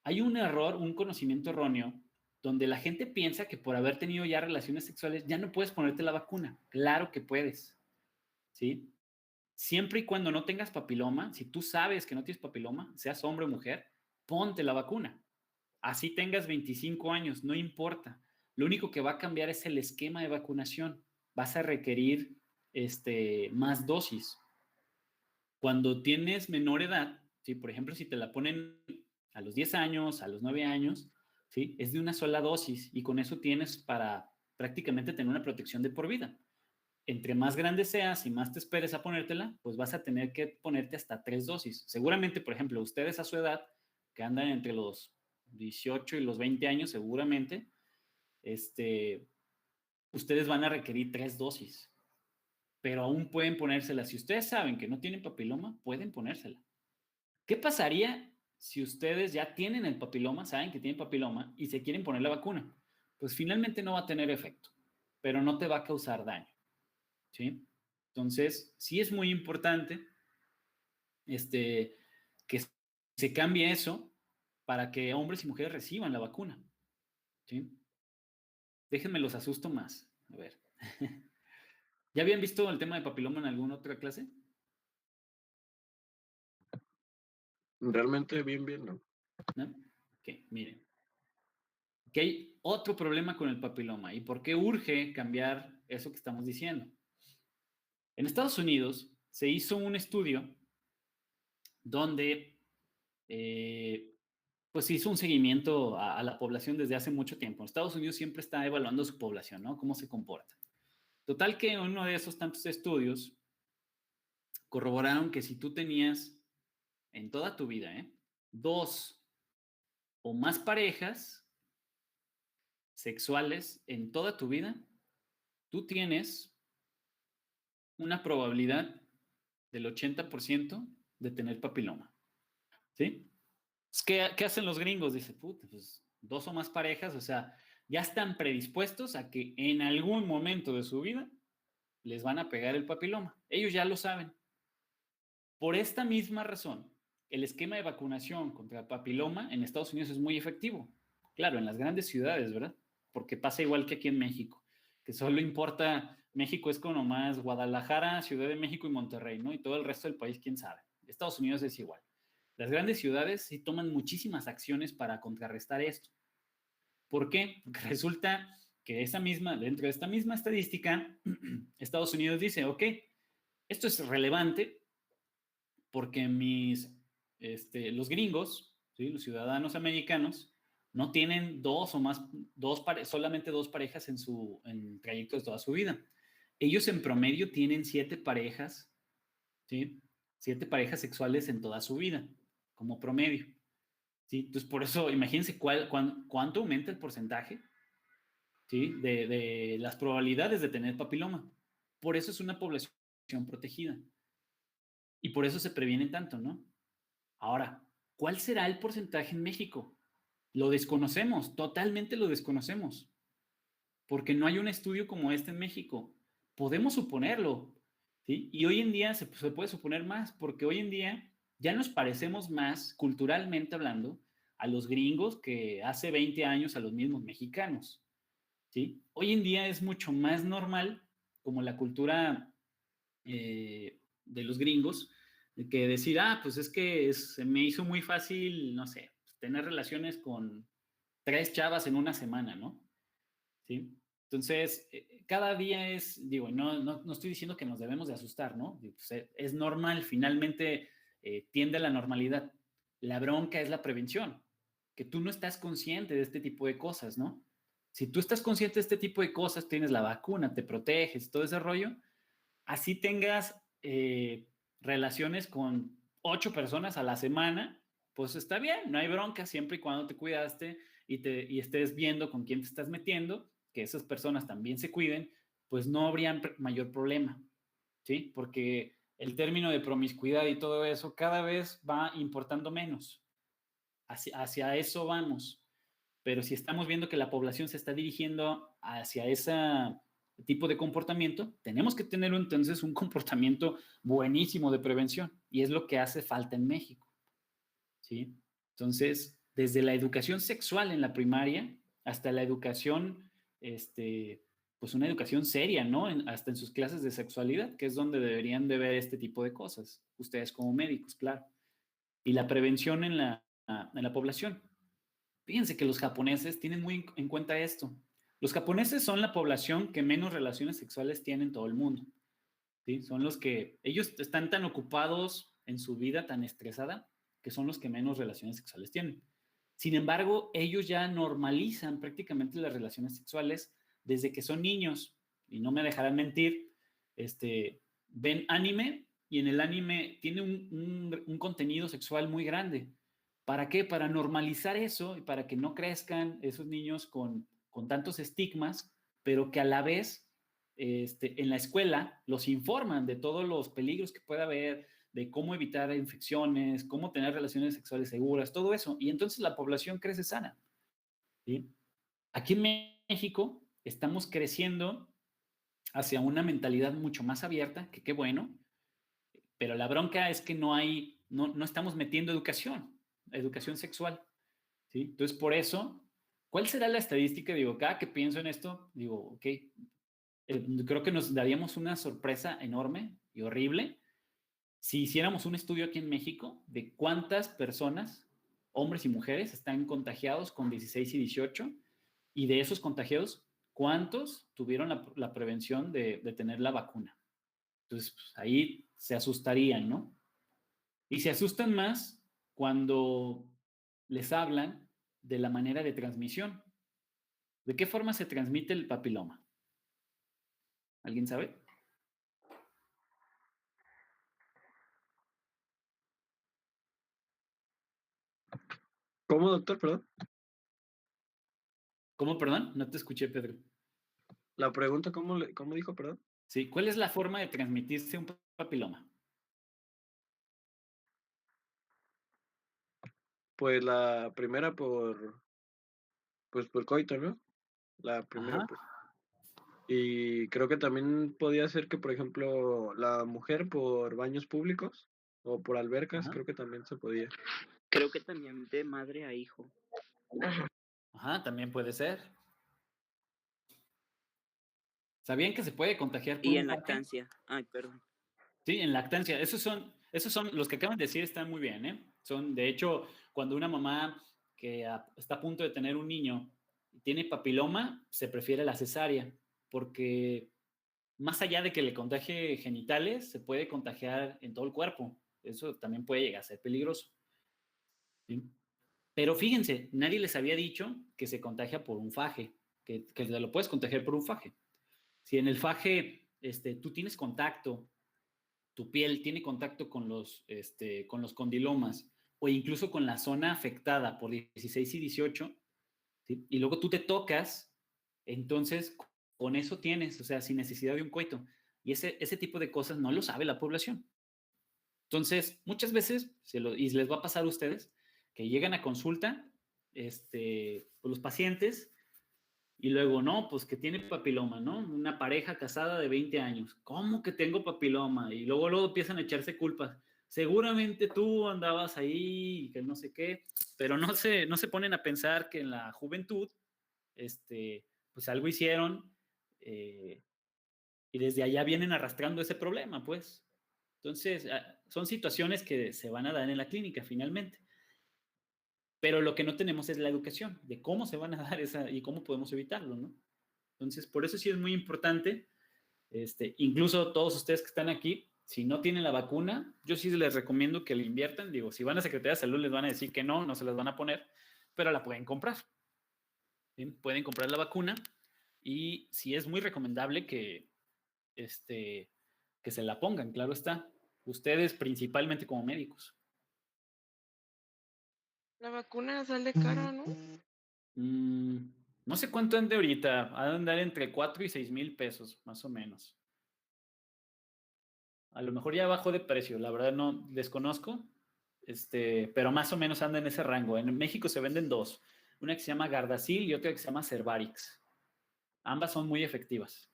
Hay un error, un conocimiento erróneo, donde la gente piensa que por haber tenido ya relaciones sexuales ya no puedes ponerte la vacuna. Claro que puedes, ¿sí? Siempre y cuando no tengas papiloma, si tú sabes que no tienes papiloma, seas hombre o mujer, ponte la vacuna. Así tengas 25 años, no importa. Lo único que va a cambiar es el esquema de vacunación. Vas a requerir más dosis. Cuando tienes menor edad, ¿sí? Por ejemplo, si te la ponen a los 10 años, a los 9 años, ¿sí? Es de una sola dosis y con eso tienes para prácticamente tener una protección de por vida. Entre más grande seas y más te esperes a ponértela, pues vas a tener que ponerte hasta 3 dosis. Seguramente, por ejemplo, ustedes a su edad, que andan entre los 18 y los 20 años, seguramente, ustedes van a requerir 3 dosis, pero aún pueden ponérsela. Si ustedes saben que no tienen papiloma, pueden ponérsela. ¿Qué pasaría si ustedes ya tienen el papiloma, saben que tienen papiloma y se quieren poner la vacuna? Pues finalmente no va a tener efecto, pero no te va a causar daño, ¿sí? Entonces, sí es muy importante que se cambie eso para que hombres y mujeres reciban la vacuna, ¿sí? Déjenme los asusto más. A ver. ¿Ya habían visto el tema de papiloma en alguna otra clase? Realmente bien, ¿no? ¿No? Ok, miren. Que hay otro problema con el papiloma y por qué urge cambiar eso que estamos diciendo. En Estados Unidos se hizo un estudio donde pues se hizo un seguimiento a la población desde hace mucho tiempo. Estados Unidos siempre está evaluando su población, ¿no? Cómo se comporta. Total que en uno de esos tantos estudios corroboraron que si tú tenías en toda tu vida, 2 o más parejas sexuales en toda tu vida, tú tienes una probabilidad del 80% de tener papiloma. ¿Sí? ¿Qué hacen los gringos? Dice, puta, pues 2 o más parejas, o sea, ya están predispuestos a que en algún momento de su vida les van a pegar el papiloma. Ellos ya lo saben. Por esta misma razón, el esquema de vacunación contra el papiloma en Estados Unidos es muy efectivo. Claro, en las grandes ciudades, ¿verdad? Porque pasa igual que aquí en México, que solo importa, México es como más Guadalajara, Ciudad de México y Monterrey, ¿no? Y todo el resto del país, quién sabe. Estados Unidos es igual. Las grandes ciudades sí toman muchísimas acciones para contrarrestar esto. ¿Por qué? Porque resulta que dentro de esta misma estadística, Estados Unidos dice, ok, esto es relevante porque los gringos, ¿sí? Los ciudadanos americanos, no tienen solamente 2 parejas en trayecto de toda su vida. Ellos en promedio tienen 7 parejas, ¿sí? 7 parejas sexuales en toda su vida, como promedio. ¿Sí? Entonces, por eso, imagínense cuánto aumenta el porcentaje, ¿sí? de las probabilidades de tener papiloma. Por eso es una población protegida. Y por eso se previenen tanto, ¿no? Ahora, ¿cuál será el porcentaje en México? Lo desconocemos, totalmente lo desconocemos, porque no hay un estudio como este en México. Podemos suponerlo, ¿sí? Y hoy en día se puede suponer más, porque hoy en día ya nos parecemos más, culturalmente hablando, a los gringos que hace 20 años a los mismos mexicanos, ¿sí? Hoy en día es mucho más normal, como la cultura de los gringos, que decir, pues es que se me hizo muy fácil, no sé, tener relaciones con 3 chavas en una semana, ¿no? ¿Sí? Entonces, cada día digo, no estoy diciendo que nos debemos de asustar, ¿no? Pues, es normal, finalmente tiende a la normalidad. La bronca es la prevención, que tú no estás consciente de este tipo de cosas, ¿no? Si tú estás consciente de este tipo de cosas, tienes la vacuna, te proteges, todo ese rollo, así tengas relaciones con 8 personas a la semana, pues está bien, no hay bronca, siempre y cuando te cuidaste y estés viendo con quién te estás metiendo, que esas personas también se cuiden, pues no habría mayor problema, ¿sí? Porque el término de promiscuidad y todo eso cada vez va importando menos. Hacia eso vamos. Pero si estamos viendo que la población se está dirigiendo hacia ese tipo de comportamiento, tenemos que tener entonces un comportamiento buenísimo de prevención. Y es lo que hace falta en México, ¿sí? Entonces, desde la educación sexual en la primaria hasta la educación, pues una educación seria, ¿no? Hasta en sus clases de sexualidad, que es donde deberían de ver este tipo de cosas, ustedes como médicos, claro. Y la prevención en la población. Fíjense que los japoneses tienen muy en cuenta esto. Los japoneses son la población que menos relaciones sexuales tiene en todo el mundo, ¿sí? Son los que, ellos están tan ocupados en su vida, tan estresada, que son los que menos relaciones sexuales tienen. Sin embargo, ellos ya normalizan prácticamente las relaciones sexuales desde que son niños, y no me dejarán mentir, ven anime y en el anime tiene un contenido sexual muy grande. ¿Para qué? Para normalizar eso y para que no crezcan esos niños con tantos estigmas, pero que a la vez en la escuela los informan de todos los peligros que puede haber, de cómo evitar infecciones, cómo tener relaciones sexuales seguras, todo eso. Y entonces la población crece sana, ¿sí? Aquí en México estamos creciendo hacia una mentalidad mucho más abierta, que qué bueno, pero la bronca es que no estamos metiendo educación sexual, ¿sí? Entonces, por eso, ¿cuál será la estadística? Digo, cada que pienso en esto, digo, ok, creo que nos daríamos una sorpresa enorme y horrible si hiciéramos un estudio aquí en México de cuántas personas, hombres y mujeres, están contagiados con 16 y 18, y de esos contagiados, ¿cuántos tuvieron la prevención de tener la vacuna? Entonces, pues, ahí se asustarían, ¿no? Y se asustan más cuando les hablan de la manera de transmisión. ¿De qué forma se transmite el papiloma? ¿Alguien sabe? ¿Cómo, doctor? Perdón. ¿Cómo, perdón? No te escuché, Pedro. La pregunta, ¿cómo dijo, perdón? Sí, ¿cuál es la forma de transmitirse un papiloma? Pues la primera por coito, ¿no? La primera, Ajá, pues. Y creo que también podía ser que, por ejemplo, la mujer por baños públicos o por albercas, ajá, creo que también se podía. Creo que también de madre a hijo. ajá, también puede ser. ¿Sabían que se puede contagiar por Y un en faje? lactancia. Ay, perdón. Sí, en lactancia. Esos son los que acaban de decir están muy bien, ¿eh? Son, de hecho, cuando una mamá que está a punto de tener un niño y tiene papiloma, se prefiere la cesárea, porque más allá de que le contagie genitales, se puede contagiar en todo el cuerpo. Eso también puede llegar a ser peligroso. ¿Sí? Pero fíjense, nadie les había dicho que se contagia por un faje, que te lo puedes contagiar por un faje. Si en el faje tú tienes contacto, tu piel tiene contacto con los condilomas o incluso con la zona afectada por 16 y 18, ¿sí? Y luego tú te tocas, entonces con eso tienes, o sea, sin necesidad de un coito. Y ese tipo de cosas no lo sabe la población. Entonces, muchas veces, y les va a pasar a ustedes, que llegan a consulta pues los pacientes y luego, no, pues que tiene papiloma, ¿no? Una pareja casada de 20 años. ¿Cómo que tengo papiloma? Y luego empiezan a echarse culpas. Seguramente tú andabas ahí y que no sé qué, pero no se ponen a pensar que en la juventud, pues algo hicieron eh, y desde allá vienen arrastrando ese problema, pues. Entonces, son situaciones que se van a dar en la clínica finalmente. Pero lo que no tenemos es la educación de cómo se van a dar esa y cómo podemos evitarlo, ¿no? Entonces, por eso sí es muy importante, incluso todos ustedes que están aquí, si no tienen la vacuna, yo sí les recomiendo que le inviertan. Digo, si van a Secretaría de Salud les van a decir que no se las van a poner, pero la pueden comprar. ¿Sí? Pueden comprar la vacuna y sí es muy recomendable que se la pongan, claro está. Ustedes principalmente como médicos. La vacuna sale cara, ¿no? Mm, no sé cuánto ande ahorita, ha de andar entre 4 y 6 mil pesos, más o menos. A lo mejor ya bajó de precio, la verdad no desconozco, pero más o menos anda en ese rango. En México se venden dos, una que se llama Gardasil y otra que se llama Cervarix. Ambas son muy efectivas.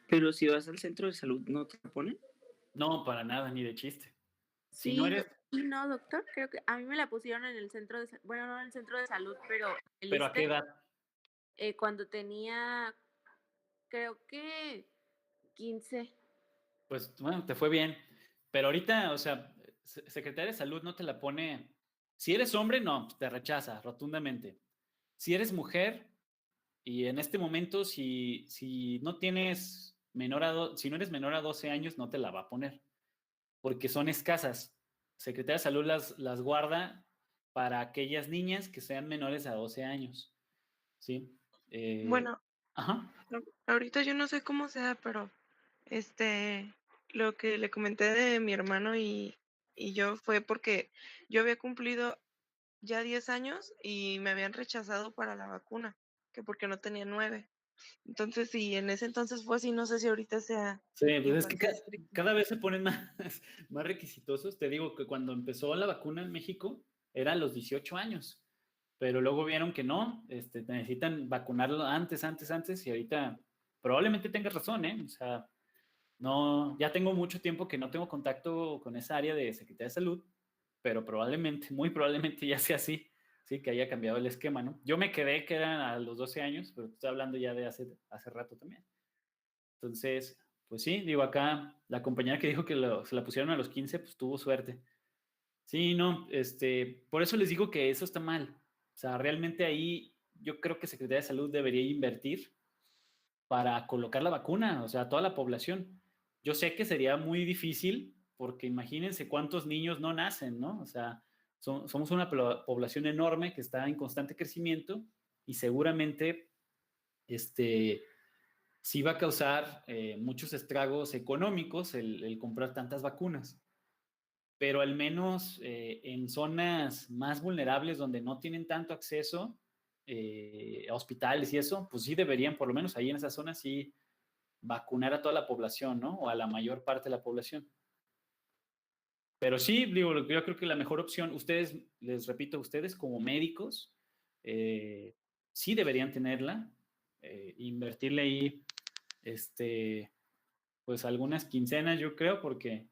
Pero si vas al centro de salud, ¿no te la ponen? No, para nada, ni de chiste. Si no Sí, eres, no, doctor, creo que a mí me la pusieron en el centro de, bueno, no en el centro de salud, pero el pero ¿a qué edad? cuando tenía, creo que 15. Pues bueno, te fue bien. Pero ahorita, o sea, Secretaría de Salud no te la pone. Si eres hombre, no, te rechaza rotundamente. Si eres mujer, y en este momento, si no tienes si no eres menor a 12 años, no te la va a poner, porque son escasas. Secretaría de Salud las guarda para aquellas niñas que sean menores a 12 años. ¿Sí? Bueno, Ajá. ahorita yo no sé cómo sea, pero lo que le comenté de mi hermano y yo fue porque yo había cumplido ya 10 años y me habían rechazado para la vacuna, que porque no tenía 9. Entonces, sí, en ese entonces fue así, no sé si ahorita sea Sí, pues es igual que de estricto. cada vez se ponen más, más requisitosos. Te digo que cuando empezó la vacuna en México era a los 18 años, pero luego vieron que no, necesitan vacunarlo antes, y ahorita probablemente tengas razón, ¿eh? O sea, no, ya tengo mucho tiempo que no tengo contacto con esa área de Secretaría de Salud, pero probablemente, muy probablemente ya sea así, sí, que haya cambiado el esquema, ¿no? Yo me quedé que eran a los 12 años, pero estoy hablando ya de hace rato también. Entonces, pues sí, digo, acá la compañera que dijo que se la pusieron a los 15, pues tuvo suerte. Sí, no, por eso les digo que eso está mal. O sea, realmente ahí yo creo que Secretaría de Salud debería invertir para colocar la vacuna, o sea, a toda la población. Yo sé que sería muy difícil porque imagínense cuántos niños no nacen, ¿no? O sea, somos una población enorme que está en constante crecimiento y seguramente, sí va a causar muchos estragos económicos el comprar tantas vacunas. pero al menos en zonas más vulnerables donde no tienen tanto acceso a hospitales y eso, pues sí deberían, por lo menos ahí en esa zona, sí vacunar a toda la población, ¿no? O a la mayor parte de la población. Pero sí, digo, yo creo que la mejor opción, ustedes, les repito, ustedes como médicos, sí deberían tenerla, invertirle ahí, pues algunas quincenas, yo creo, porque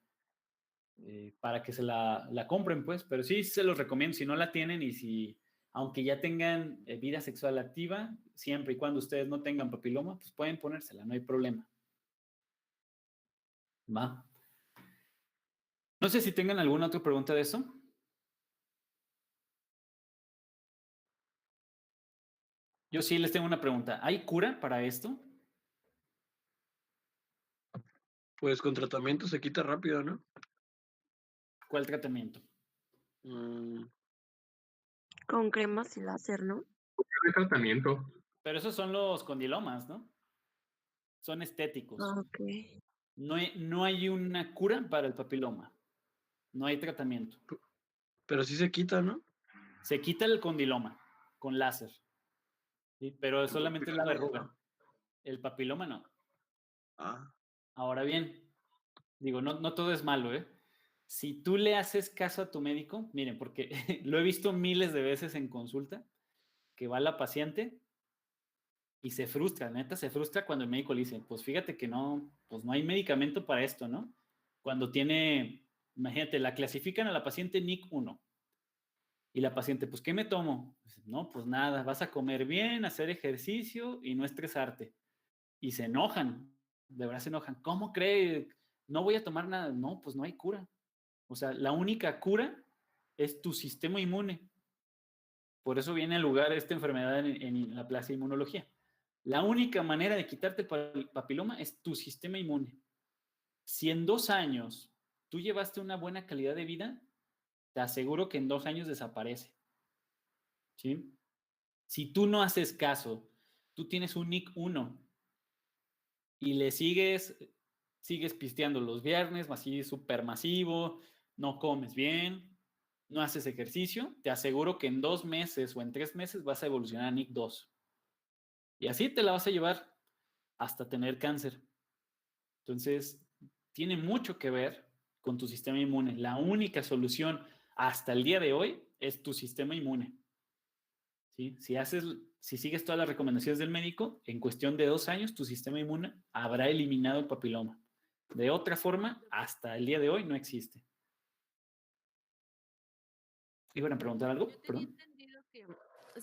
para que se la compren, pues, pero sí se los recomiendo, si no la tienen y si, aunque ya tengan vida sexual activa, siempre y cuando ustedes no tengan papiloma, pues pueden ponérsela, no hay problema. ¿Va? No sé si tengan alguna otra pregunta de eso. Yo sí les tengo una pregunta. ¿Hay cura para esto? Pues con tratamiento se quita rápido, ¿no? ¿Cuál tratamiento? Con cremas y láser, ¿no? ¿Qué tratamiento? Pero esos son los condilomas, ¿no? Son estéticos. Ok. No hay una cura para el papiloma. No hay tratamiento. Pero sí se quita, ¿no? Se quita el condiloma con láser. ¿Sí? Pero solamente es la verruga. El papiloma no. Ah, Ahora bien, digo, no todo es malo, ¿eh? Si tú le haces caso a tu médico, miren, porque lo he visto miles de veces en consulta, que va la paciente y se frustra, neta, se frustra cuando el médico le dice, pues fíjate que no, pues no hay medicamento para esto, ¿no? Cuando tiene, imagínate, la clasifican a la paciente NIC1 y la paciente, pues, ¿qué me tomo? Pues, no, pues nada, vas a comer bien, hacer ejercicio y no estresarte. Y se enojan, de verdad se enojan. ¿Cómo cree? No voy a tomar nada. No, pues no hay cura. O sea, la única cura es tu sistema inmune. Por eso viene al lugar esta enfermedad en la plaza de inmunología. La única manera de quitarte el papiloma es tu sistema inmune. Si en 2 años tú llevaste una buena calidad de vida, te aseguro que en 2 años desaparece. ¿Sí? Si tú no haces caso, tú tienes un NIC1 y le sigues pisteando los viernes, así súper masivo, no comes bien, no haces ejercicio, te aseguro que en 2 meses o en 3 meses vas a evolucionar a NIC2. Y así te la vas a llevar hasta tener cáncer. Entonces, tiene mucho que ver con tu sistema inmune. La única solución hasta el día de hoy es tu sistema inmune. ¿Sí? Si sigues todas las recomendaciones del médico, en cuestión de 2 años, tu sistema inmune habrá eliminado el papiloma. De otra forma, hasta el día de hoy no existe. ¿Iban a preguntar algo? Perdón.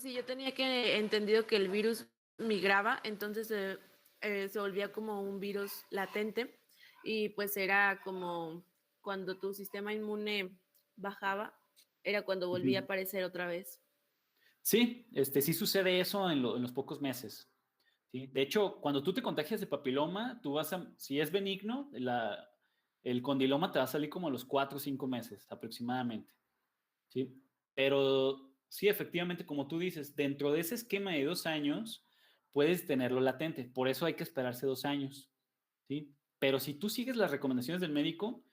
Yo tenía que entendido que el virus migraba, entonces se volvía como un virus latente y pues era como cuando tu sistema inmune bajaba, era cuando volvía a aparecer otra vez. Sí, sí sucede eso en los pocos meses. ¿Sí? De hecho, cuando tú te contagias de papiloma, si es benigno, el condiloma te va a salir como a los 4 o 5 meses aproximadamente. ¿Sí? Pero sí, efectivamente, como tú dices, dentro de ese esquema de 2 años, puedes tenerlo latente. Por eso hay que esperarse 2 años. ¿Sí? Pero si tú sigues las recomendaciones del médico,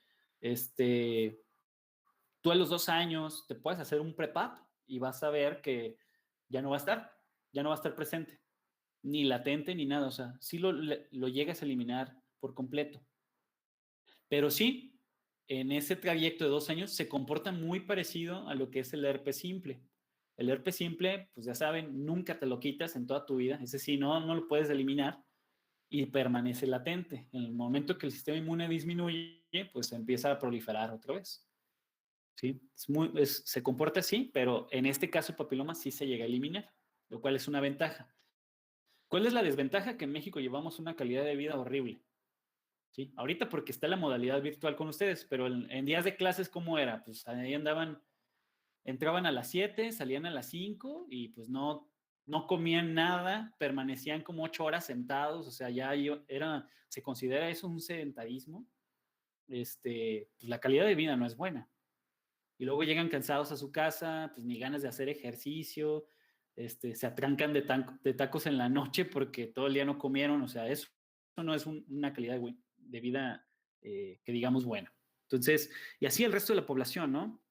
tú a los 2 años te puedes hacer un prep-up y vas a ver que ya no va a estar presente, ni latente ni nada, o sea, sí lo llegas a eliminar por completo. Pero sí, en ese trayecto de 2 años se comporta muy parecido a lo que es el herpes simple. El herpes simple, pues ya saben, nunca te lo quitas en toda tu vida, es decir, no lo puedes eliminar y permanece latente. En el momento que el sistema inmune disminuye, pues empieza a proliferar otra vez. ¿Sí? Se comporta así, pero en este caso el papiloma sí se llega a eliminar, lo cual es una ventaja. ¿Cuál es la desventaja? Que en México llevamos una calidad de vida horrible. ¿Sí? Ahorita porque está la modalidad virtual con ustedes, pero en días de clases, ¿cómo era? Pues ahí entraban a las 7, salían a las 5 y pues no comían nada, permanecían como 8 horas sentados, o sea, se considera eso un sedentarismo. Pues la calidad de vida no es buena. Y luego llegan cansados a su casa, pues ni ganas de hacer ejercicio, se atrancan de tacos en la noche porque todo el día no comieron, o sea, eso no es una calidad de vida, que digamos, buena. Entonces, y así el resto de la población, ¿no?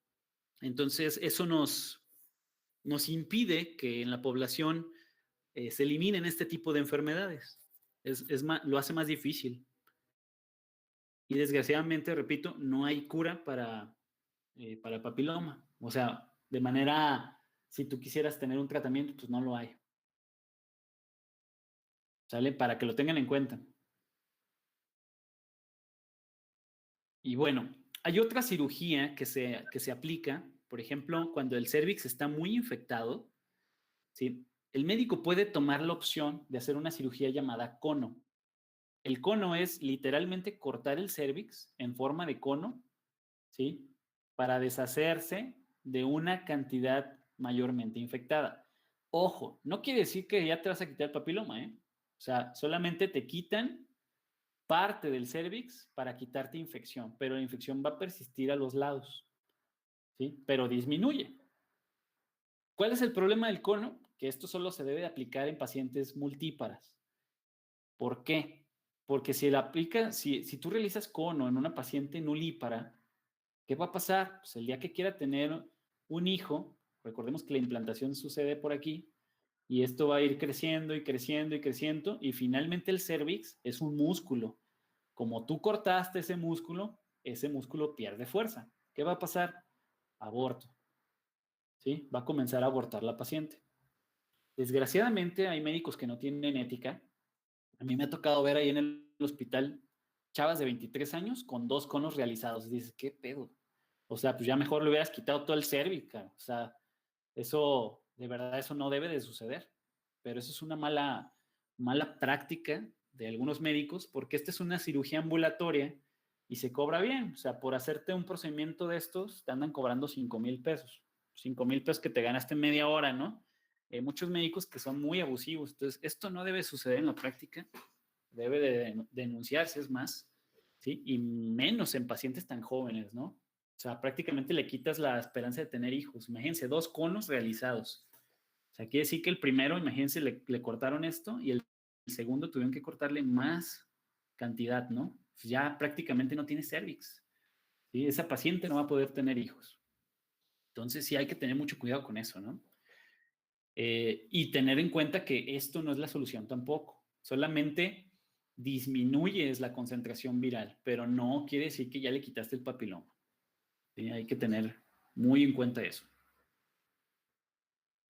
Entonces, eso nos impide que en la población se eliminen este tipo de enfermedades. Lo hace más difícil. Y desgraciadamente, repito, no hay cura para papiloma. O sea, de manera, si tú quisieras tener un tratamiento, pues no lo hay. ¿Sale? Para que lo tengan en cuenta. Y bueno, hay otra cirugía que se aplica, por ejemplo, cuando el cérvix está muy infectado, ¿sí? El médico puede tomar la opción de hacer una cirugía llamada cono. El cono es literalmente cortar el cérvix en forma de cono, ¿sí? Para deshacerse de una cantidad mayormente infectada. Ojo, no quiere decir que ya te vas a quitar el papiloma, ¿eh? O sea, solamente te quitan parte del cérvix para quitarte infección, pero la infección va a persistir a los lados, ¿sí? Pero disminuye. ¿Cuál es el problema del cono? Que esto solo se debe de aplicar en pacientes multíparas. ¿Por qué? Porque si tú realizas cono en una paciente nulípara, ¿qué va a pasar? Pues el día que quiera tener un hijo, recordemos que la implantación sucede por aquí, y esto va a ir creciendo y creciendo y creciendo, y finalmente el cérvix es un músculo. Como tú cortaste ese músculo pierde fuerza. ¿Qué va a pasar? Aborto. ¿Sí? Va a comenzar a abortar la paciente. Desgraciadamente hay médicos que no tienen ética. A mí me ha tocado ver ahí en el hospital chavas de 23 años con 2 conos realizados. Y dices, ¿qué pedo? O sea, pues ya mejor le hubieras quitado todo el cérvix. O sea, eso, de verdad, eso no debe de suceder. Pero eso es una mala práctica de algunos médicos porque esta es una cirugía ambulatoria y se cobra bien. O sea, por hacerte un procedimiento de estos, te andan cobrando 5,000 pesos. 5,000 pesos que te ganaste en media hora, ¿no? Muchos médicos que son muy abusivos. Entonces, esto no debe suceder en la práctica. Debe de denunciarse, es más, ¿sí? Y menos en pacientes tan jóvenes, ¿no? O sea, prácticamente le quitas la esperanza de tener hijos. Imagínense, 2 conos realizados. O sea, quiere decir que el primero, imagínense, le cortaron esto y el segundo tuvieron que cortarle más cantidad, ¿no? Pues ya prácticamente no tiene cérvix. ¿Sí? Esa paciente no va a poder tener hijos. Entonces sí hay que tener mucho cuidado con eso, ¿no? Y tener en cuenta que esto no es la solución tampoco. Solamente disminuyes la concentración viral, pero no quiere decir que ya le quitaste el papiloma. ¿Sí? Hay que tener muy en cuenta eso.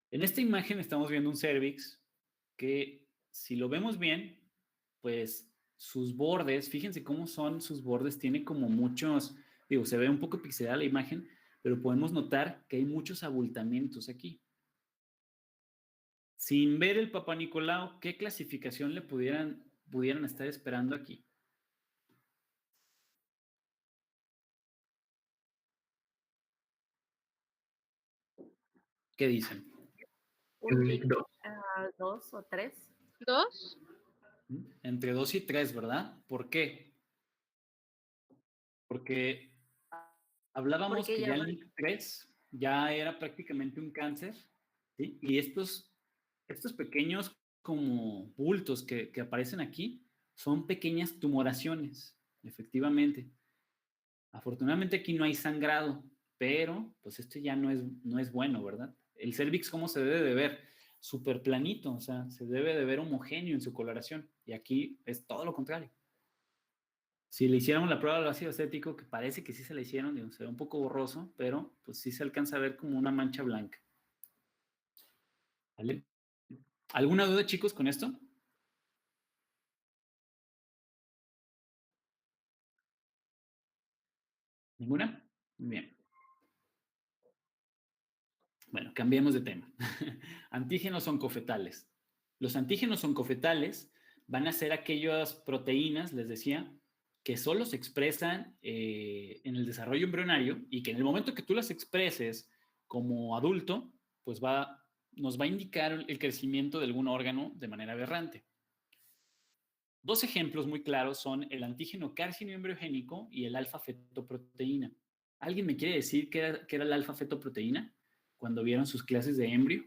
En esta imagen estamos viendo un cérvix que, si lo vemos bien, pues sus bordes, fíjense cómo son sus bordes, tiene como muchos, digo, se ve un poco pixelada la imagen, pero podemos notar que hay muchos abultamientos aquí. Sin ver el Papá Nicolau, ¿qué clasificación le pudieran estar esperando aquí? ¿Qué dicen? Dos. 2 o 3. ¿2? Entre 2 y 3, ¿verdad? ¿Por qué? Porque hablábamos Porque que ya ya el NIC3 ya era prácticamente un cáncer, ¿sí? Y estos pequeños como bultos que aparecen aquí son pequeñas tumoraciones, efectivamente. Afortunadamente aquí no hay sangrado, pero pues esto ya no es bueno, ¿verdad? El cérvix, ¿cómo se debe de ver? Súper planito, o sea, se debe de ver homogéneo en su coloración. Y aquí es todo lo contrario. Si le hiciéramos la prueba del ácido acético, que parece que sí se la hicieron, digo, se ve un poco borroso, pero pues sí se alcanza a ver como una mancha blanca. ¿Vale? ¿Alguna duda, chicos, con esto? ¿Ninguna? Muy bien. Bueno, cambiemos de tema. Antígenos oncofetales. Los antígenos oncofetales van a ser aquellas proteínas, les decía, que solo se expresan en el desarrollo embrionario y que en el momento que tú las expreses como adulto, pues nos va a indicar el crecimiento de algún órgano de manera aberrante. 2 ejemplos muy claros son el antígeno carcinoembriogénico y el alfa-fetoproteína. ¿Alguien me quiere decir qué era la alfa-fetoproteína cuando vieron sus clases de embrio?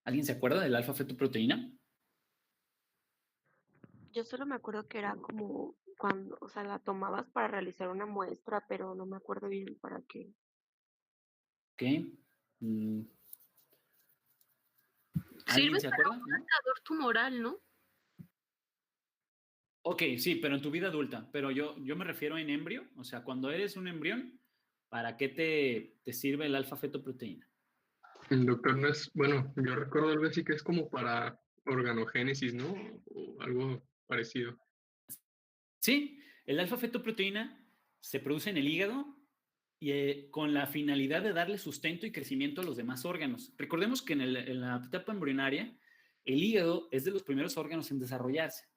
¿Alguien se acuerda del alfa-fetoproteína? Yo solo me acuerdo que era como cuando, o sea, la tomabas para realizar una muestra, pero no me acuerdo bien para qué. ¿Ok? Mm, ¿Alguien Sirve se para acuerda? un ¿No? marcador tumoral, ¿no? Ok, sí, pero en tu vida adulta. Pero yo me refiero en embrio, o sea, cuando eres un embrión, ¿para qué te sirve el alfa-fetoproteína? El doctor no es, bueno, yo recuerdo algo así que es como para organogénesis, ¿no? O algo parecido. Sí, el alfa-fetoproteína se produce en el hígado y con la finalidad de darle sustento y crecimiento a los demás órganos. Recordemos que en la etapa embrionaria, el hígado es de los primeros órganos en desarrollarse,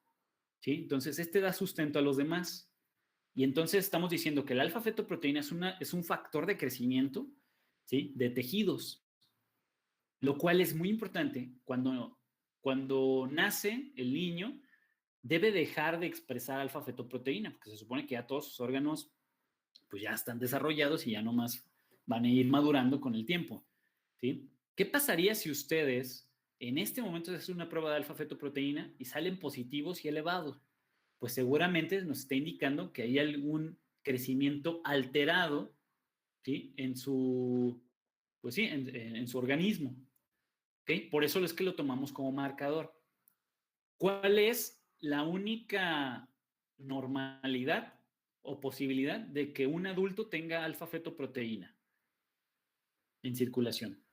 ¿sí? Entonces, este da sustento a los demás. Y entonces estamos diciendo que el alfa-fetoproteína es un factor de crecimiento, ¿sí? De tejidos, lo cual es muy importante cuando nace el niño, debe dejar de expresar alfa-fetoproteína, porque se supone que ya todos sus órganos pues ya están desarrollados y ya nomás van a ir madurando con el tiempo, ¿sí? ¿Qué pasaría si ustedes en este momento hacen una prueba de alfa-fetoproteína y salen positivos y elevados? Pues seguramente nos está indicando que hay algún crecimiento alterado, ¿sí? Pues sí, en su organismo, ¿ok? Por eso es que lo tomamos como marcador. ¿Cuál es la única normalidad o posibilidad de que un adulto tenga alfa-fetoproteína en circulación?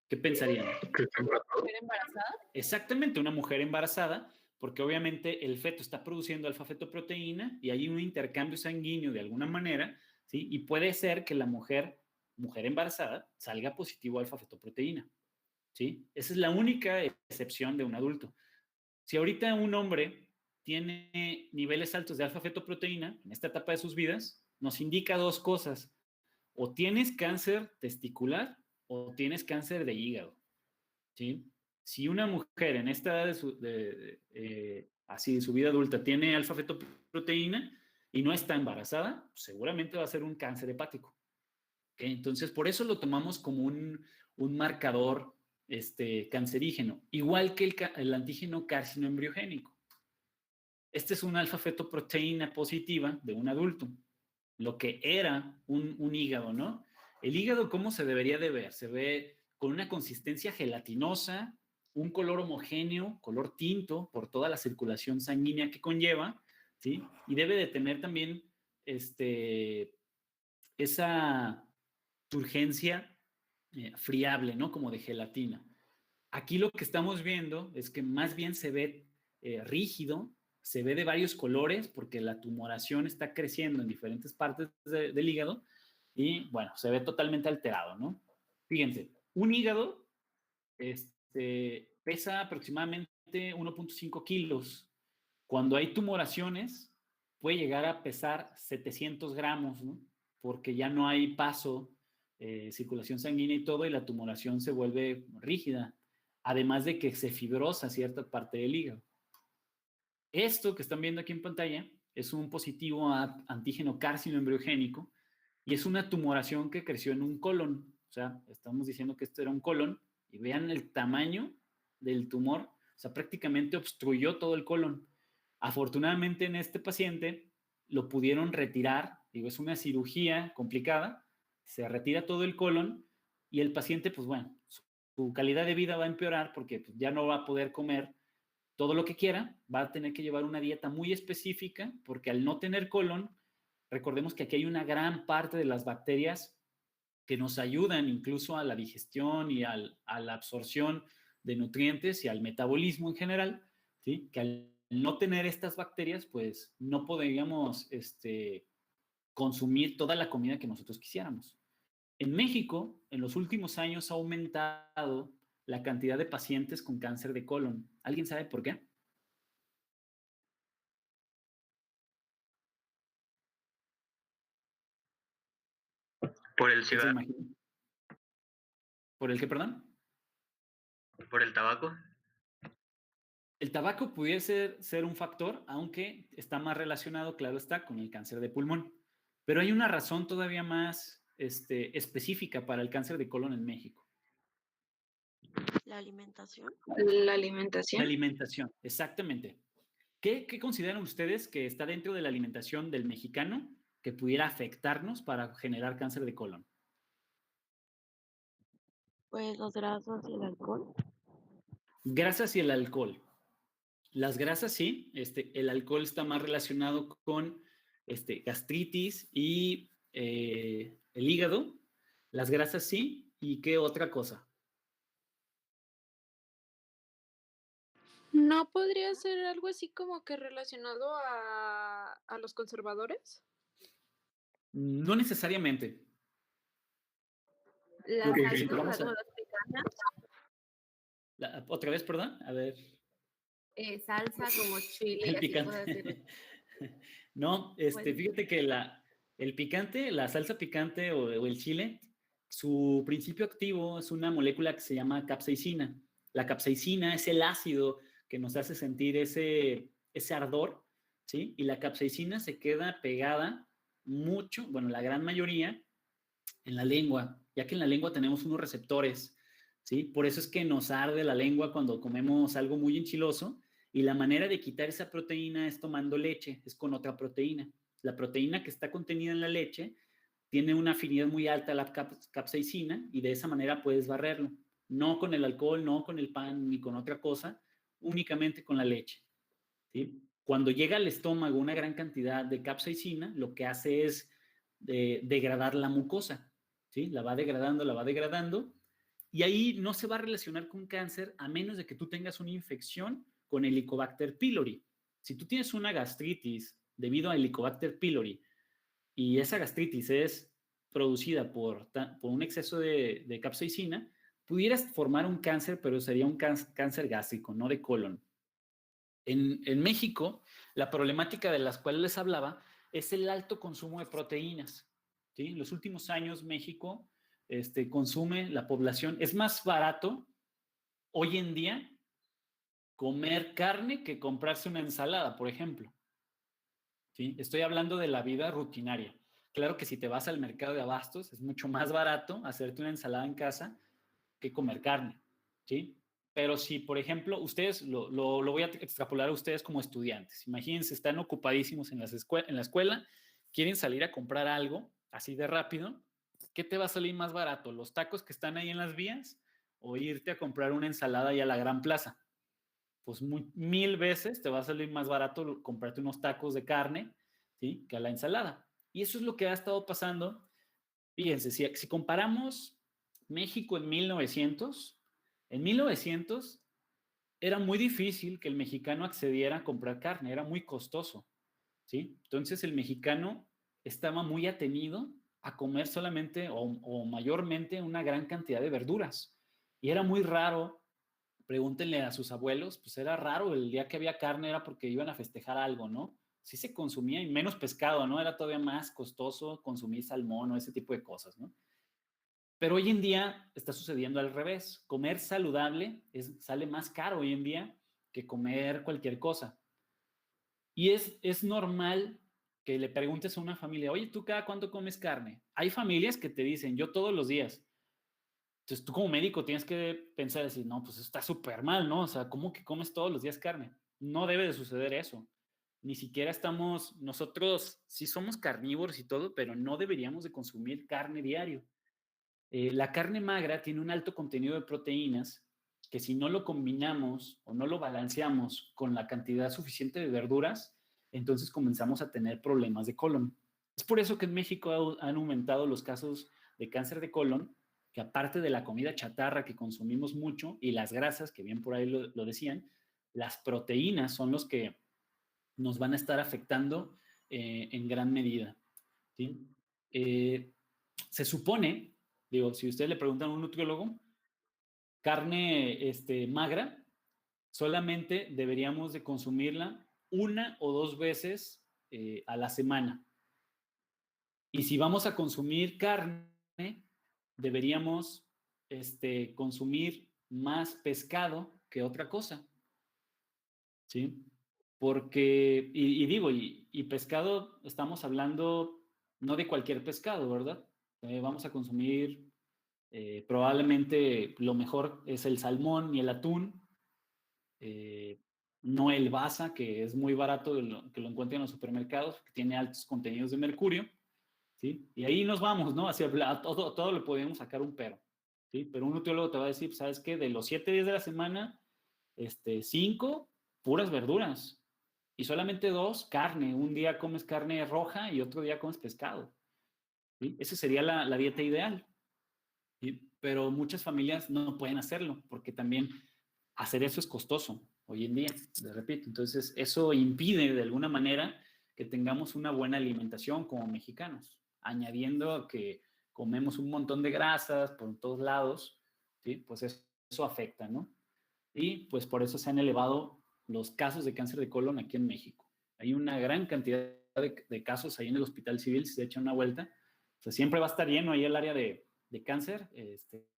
¿Qué pensarían? ¿Mujer embarazada? Exactamente, una mujer embarazada, porque obviamente el feto está produciendo alfa-fetoproteína y hay un intercambio sanguíneo de alguna manera, ¿sí? Y puede ser que la mujer embarazada, salga positivo a alfa-fetoproteína, ¿sí? Esa es la única excepción de un adulto. Si ahorita un hombre tiene niveles altos de alfa-fetoproteína en esta etapa de sus vidas, nos indica dos cosas. O tienes cáncer testicular o tienes cáncer de hígado, ¿sí? Si una mujer en esta edad así de su vida adulta tiene alfa-fetoproteína y no está embarazada, seguramente va a ser un cáncer hepático. ¿Okay? Entonces, por eso lo tomamos como un marcador cancerígeno, igual que el antígeno carcinoembriogénico. Este es una alfa-fetoproteína positiva de un adulto, lo que era un hígado, ¿no? El hígado, ¿cómo se debería de ver? Se ve con una consistencia gelatinosa, un color homogéneo, color tinto, por toda la circulación sanguínea que conlleva, ¿sí? Y debe de tener también esa turgencia friable, ¿no? Como de gelatina. Aquí lo que estamos viendo es que más bien se ve rígido, se ve de varios colores porque la tumoración está creciendo en diferentes partes del hígado y bueno, se ve totalmente alterado, ¿no? Fíjense, un hígado pesa aproximadamente 1.5 kilos. Cuando hay tumoraciones, puede llegar a pesar 700 gramos, ¿no? Porque ya no hay paso, circulación sanguínea y todo, y la tumoración se vuelve rígida, además de que se fibrosa cierta parte del hígado. Esto que están viendo aquí en pantalla es un positivo antígeno carcinoembriogénico y es una tumoración que creció en un colon. O sea, estamos diciendo que esto era un colon y vean el tamaño del tumor. O sea, prácticamente obstruyó todo el colon. Afortunadamente en este paciente lo pudieron retirar. Digo, es una cirugía complicada. Se retira todo el colon y el paciente, pues bueno, su calidad de vida va a empeorar porque pues, ya no va a poder comer todo lo que quiera, va a tener que llevar una dieta muy específica porque al no tener colon, recordemos que aquí hay una gran parte de las bacterias que nos ayudan incluso a la digestión y a la absorción de nutrientes y al metabolismo en general, ¿sí? Que al no tener estas bacterias, pues no podríamos consumir toda la comida que nosotros quisiéramos. En México, en los últimos años ha aumentado la cantidad de pacientes con cáncer de colon. ¿Alguien sabe por qué? Por el ¿Qué se cigarro, imagina? ¿Por el qué, perdón? por el tabaco. El tabaco pudiera ser un factor, aunque está más relacionado, claro está, con el cáncer de pulmón. Pero hay una razón todavía más específica para el cáncer de colon en México. La alimentación. La La alimentación. alimentación, exactamente. ¿Qué consideran ustedes que está dentro de la alimentación del mexicano que pudiera afectarnos para generar cáncer de colon? Pues los grasas y el alcohol. Grasas y el alcohol. Las grasas sí, el alcohol está más relacionado con gastritis y el hígado. Las grasas sí, ¿y qué otra cosa? ¿No podría ser algo así como que relacionado a los conservadores? No necesariamente. Las Porque salsas, si nos vamos a... las picantes, Otra vez, perdón, a ver. salsa como chile, El así puedo decirlo. picante. No, fíjate que el picante, la salsa picante o el chile, su principio activo es una molécula que se llama capsaicina. La capsaicina es el ácido que nos hace sentir ese ardor, ¿sí? Y la capsaicina se queda pegada mucho, bueno, la gran mayoría, en la lengua, ya que en la lengua tenemos unos receptores, ¿sí? Por eso es que nos arde la lengua cuando comemos algo muy enchiloso, y la manera de quitar esa proteína es tomando leche, es con otra proteína. La proteína que está contenida en la leche tiene una afinidad muy alta a la capsaicina y de esa manera puedes barrerlo. No con el alcohol, no con el pan ni con otra cosa, únicamente con la leche, ¿sí? Cuando llega al estómago una gran cantidad de capsaicina, lo que hace es degradar la mucosa, ¿sí? La va degradando, y ahí no se va a relacionar con cáncer a menos de que tú tengas una infección con Helicobacter pylori. Si tú tienes una gastritis debido a Helicobacter pylori y esa gastritis es producida por un exceso de capsaicina, pudieras formar un cáncer, pero sería un cáncer gástrico, no de colon. En México, la problemática de las cuales les hablaba es el alto consumo de proteínas, ¿sí? En los últimos años, México consume, la población, es más barato hoy en día comer carne que comprarse una ensalada, por ejemplo, ¿sí? Estoy hablando de la vida rutinaria. Claro que si te vas al mercado de abastos, es mucho más barato hacerte una ensalada en casa que comer carne, ¿sí? Pero si, por ejemplo, ustedes, lo voy a extrapolar a ustedes como estudiantes. Imagínense, están ocupadísimos en la escuela, quieren salir a comprar algo así de rápido. ¿Qué te va a salir más barato? ¿Los tacos que están ahí en las vías o irte a comprar una ensalada ahí a la Gran Plaza? Pues 1000 veces te va a salir más barato comprarte unos tacos de carne, ¿sí? Que a la ensalada. Y eso es lo que ha estado pasando. Fíjense, si comparamos México en 1900 era muy difícil que el mexicano accediera a comprar carne, era muy costoso, ¿sí? Entonces el mexicano estaba muy atenido a comer solamente o mayormente una gran cantidad de verduras. Y era muy raro, pregúntenle a sus abuelos, pues era raro, el día que había carne era porque iban a festejar algo, ¿no? Sí se consumía, y menos pescado, ¿no? Era todavía más costoso consumir salmón o ese tipo de cosas, ¿no? Pero hoy en día está sucediendo al revés. Comer saludable sale más caro hoy en día que comer cualquier cosa. Y es normal que le preguntes a una familia, oye, ¿tú cada cuánto comes carne? Hay familias que te dicen, yo todos los días. Entonces tú como médico tienes que pensar, decir, no, pues está súper mal, ¿no? O sea, ¿cómo que comes todos los días carne? No debe de suceder eso. Ni siquiera estamos, nosotros sí somos carnívoros y todo, pero no deberíamos de consumir carne diario. La carne magra tiene un alto contenido de proteínas que si no lo combinamos o no lo balanceamos con la cantidad suficiente de verduras, entonces comenzamos a tener problemas de colon. Es por eso que en México han aumentado los casos de cáncer de colon, que aparte de la comida chatarra que consumimos mucho y las grasas, que bien por ahí lo decían, las proteínas son los que nos van a estar afectando en gran medida, ¿sí? Se supone, digo, si ustedes le preguntan a un nutriólogo, carne magra, solamente deberíamos de consumirla 1 o 2 veces a la semana. Y si vamos a consumir carne, deberíamos consumir más pescado que otra cosa, ¿sí? Porque, digo, y pescado, estamos hablando no de cualquier pescado, ¿verdad? Vamos a consumir probablemente lo mejor es el salmón y el atún. no el Basa, que es muy barato, que lo encuentran en los supermercados, que tiene altos contenidos de mercurio, ¿sí? Y ahí nos vamos, ¿no? A todo le podemos sacar un pero, ¿sí? Pero un nutriólogo te va a decir, ¿sabes qué? De los 7 días de la semana, 5 puras verduras y solamente 2 carne. Un día comes carne roja y otro día comes pescado, ¿sí? Esa sería la dieta ideal, ¿sí? Pero muchas familias no pueden hacerlo porque también hacer eso es costoso hoy en día, les repito. Entonces, eso impide de alguna manera que tengamos una buena alimentación como mexicanos, añadiendo que comemos un montón de grasas por todos lados, ¿sí? Pues eso afecta, ¿no? Y pues por eso se han elevado los casos de cáncer de colon aquí en México. Hay una gran cantidad de casos ahí en el Hospital Civil, si se echa una vuelta. O sea, siempre va a estar lleno ahí el área de cáncer,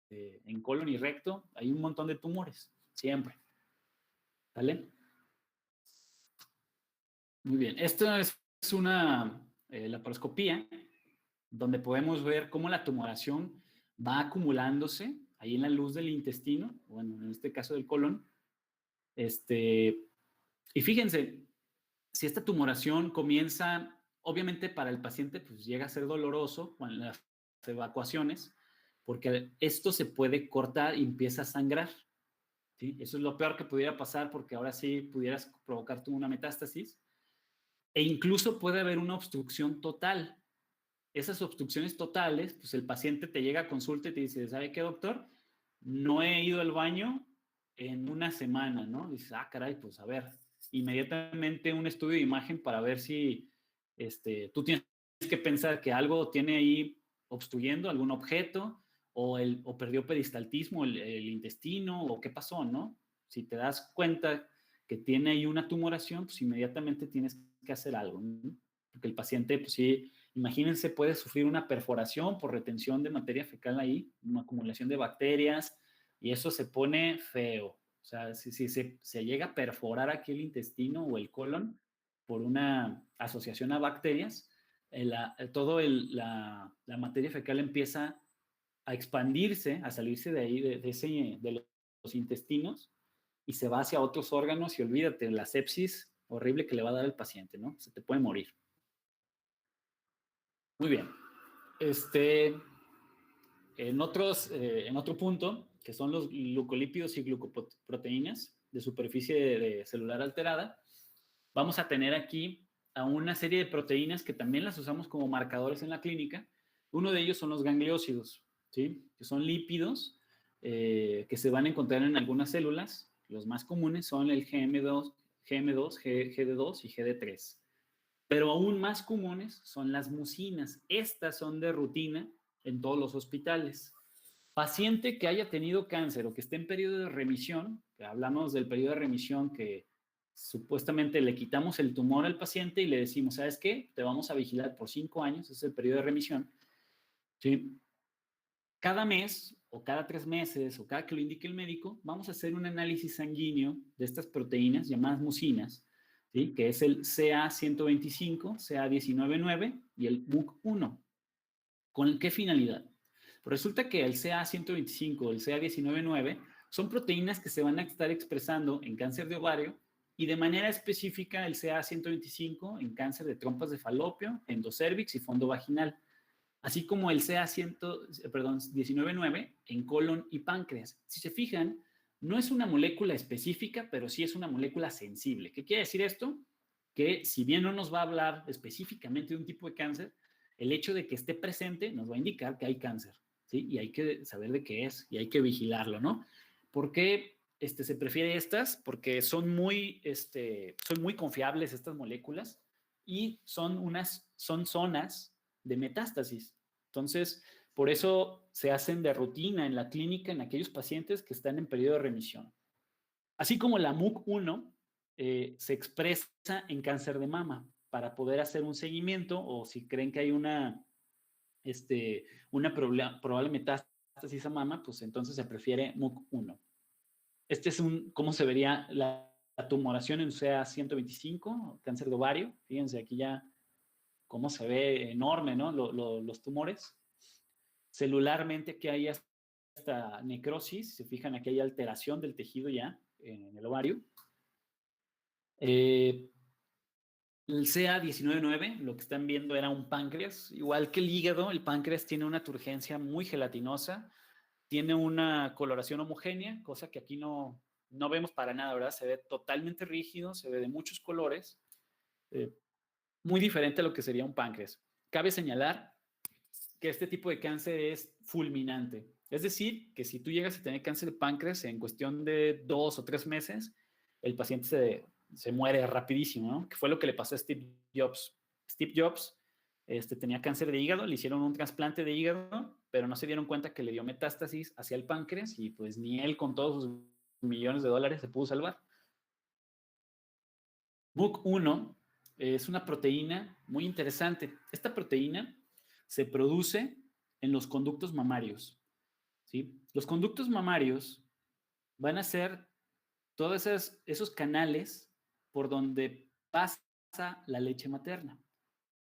en colon y recto. Hay un montón de tumores, siempre. ¿Vale? Muy bien. Esto es una laparoscopía donde podemos ver cómo la tumoración va acumulándose ahí en la luz del intestino, bueno, en este caso del colon. Y fíjense, si esta tumoración comienza, obviamente para el paciente pues llega a ser doloroso con las evacuaciones, porque esto se puede cortar y empieza a sangrar, ¿sí? Eso es lo peor que pudiera pasar, porque ahora sí pudieras provocar tú una metástasis, e incluso puede haber una obstrucción total. Esas obstrucciones totales, pues el paciente te llega a consulta y te dice, ¿sabe qué, doctor? No he ido al baño en una semana, ¿no? Dices, caray, pues a ver, inmediatamente un estudio de imagen para ver si tú tienes que pensar que algo tiene ahí obstruyendo algún objeto o perdió peristaltismo el intestino o qué pasó, ¿no? Si te das cuenta que tiene ahí una tumoración, pues inmediatamente tienes que hacer algo, ¿no? Porque el paciente, pues sí, imagínense, puede sufrir una perforación por retención de materia fecal ahí, una acumulación de bacterias, y eso se pone feo. O sea, si se llega a perforar aquí el intestino o el colon por una asociación a bacterias, la materia fecal empieza a expandirse, a salirse de ahí, de los intestinos, y se va hacia otros órganos, y olvídate, la sepsis horrible que le va a dar al paciente, ¿no? Se te puede morir. Muy bien. En otro punto, que son los glucolípidos y glucoproteínas de superficie de celular alterada, vamos a tener aquí a una serie de proteínas que también las usamos como marcadores en la clínica. Uno de ellos son los gangliósidos, ¿sí? Que son lípidos que se van a encontrar en algunas células. Los más comunes son el GD2 y GD3. Pero aún más comunes son las mucinas. Estas son de rutina en todos los hospitales. Paciente que haya tenido cáncer o que esté en periodo de remisión, que hablamos del periodo de remisión que supuestamente le quitamos el tumor al paciente y le decimos, ¿sabes qué? Te vamos a vigilar por 5 años, ese es el periodo de remisión. ¿Sí? Cada mes o cada 3 meses o cada que lo indique el médico, vamos a hacer un análisis sanguíneo de estas proteínas llamadas mucinas, ¿sí? Que es el CA125, CA199 y el MUC1. ¿Con qué finalidad? Pues resulta que el CA125 o el CA199 son proteínas que se van a estar expresando en cáncer de ovario y de manera específica el CA125 en cáncer de trompas de falopio, endocérvix y fondo vaginal, así como el CA199 en colon y páncreas. Si se fijan, no es una molécula específica, pero sí es una molécula sensible. ¿Qué quiere decir esto? Que si bien no nos va a hablar específicamente de un tipo de cáncer, el hecho de que esté presente nos va a indicar que hay cáncer, ¿sí? Y hay que saber de qué es y hay que vigilarlo, ¿no? ¿Por qué se prefiere estas? Porque son muy confiables estas moléculas y son zonas de metástasis. Entonces, por eso se hacen de rutina en la clínica en aquellos pacientes que están en periodo de remisión. Así como la MUC1 se expresa en cáncer de mama para poder hacer un seguimiento o si creen que hay una probable metástasis a mama, pues entonces se prefiere MUC1. Este es cómo se vería la tumoración en CA125, cáncer de ovario. Fíjense aquí ya cómo se ve enorme, ¿no? Los tumores. Celularmente aquí hay hasta necrosis. Se fijan, aquí hay alteración del tejido ya en el ovario. El CA199, lo que están viendo era un páncreas. Igual que el hígado, el páncreas tiene una turgencia muy gelatinosa, tiene una coloración homogénea, cosa que aquí no vemos para nada, ¿verdad? Se ve totalmente rígido, se ve de muchos colores, muy diferente a lo que sería un páncreas. Cabe señalar que este tipo de cáncer es fulminante. Es decir, que si tú llegas a tener cáncer de páncreas en cuestión de 2 o 3 meses, el paciente se muere rapidísimo, ¿no? Que fue lo que le pasó a Steve Jobs. Steve Jobs tenía cáncer de hígado, le hicieron un trasplante de hígado, pero no se dieron cuenta que le dio metástasis hacia el páncreas y pues ni él con todos sus millones de dólares se pudo salvar. MUC1 es una proteína muy interesante. Esta proteína se produce en los conductos mamarios, ¿sí? Los conductos mamarios van a ser todos esos canales por donde pasa la leche materna,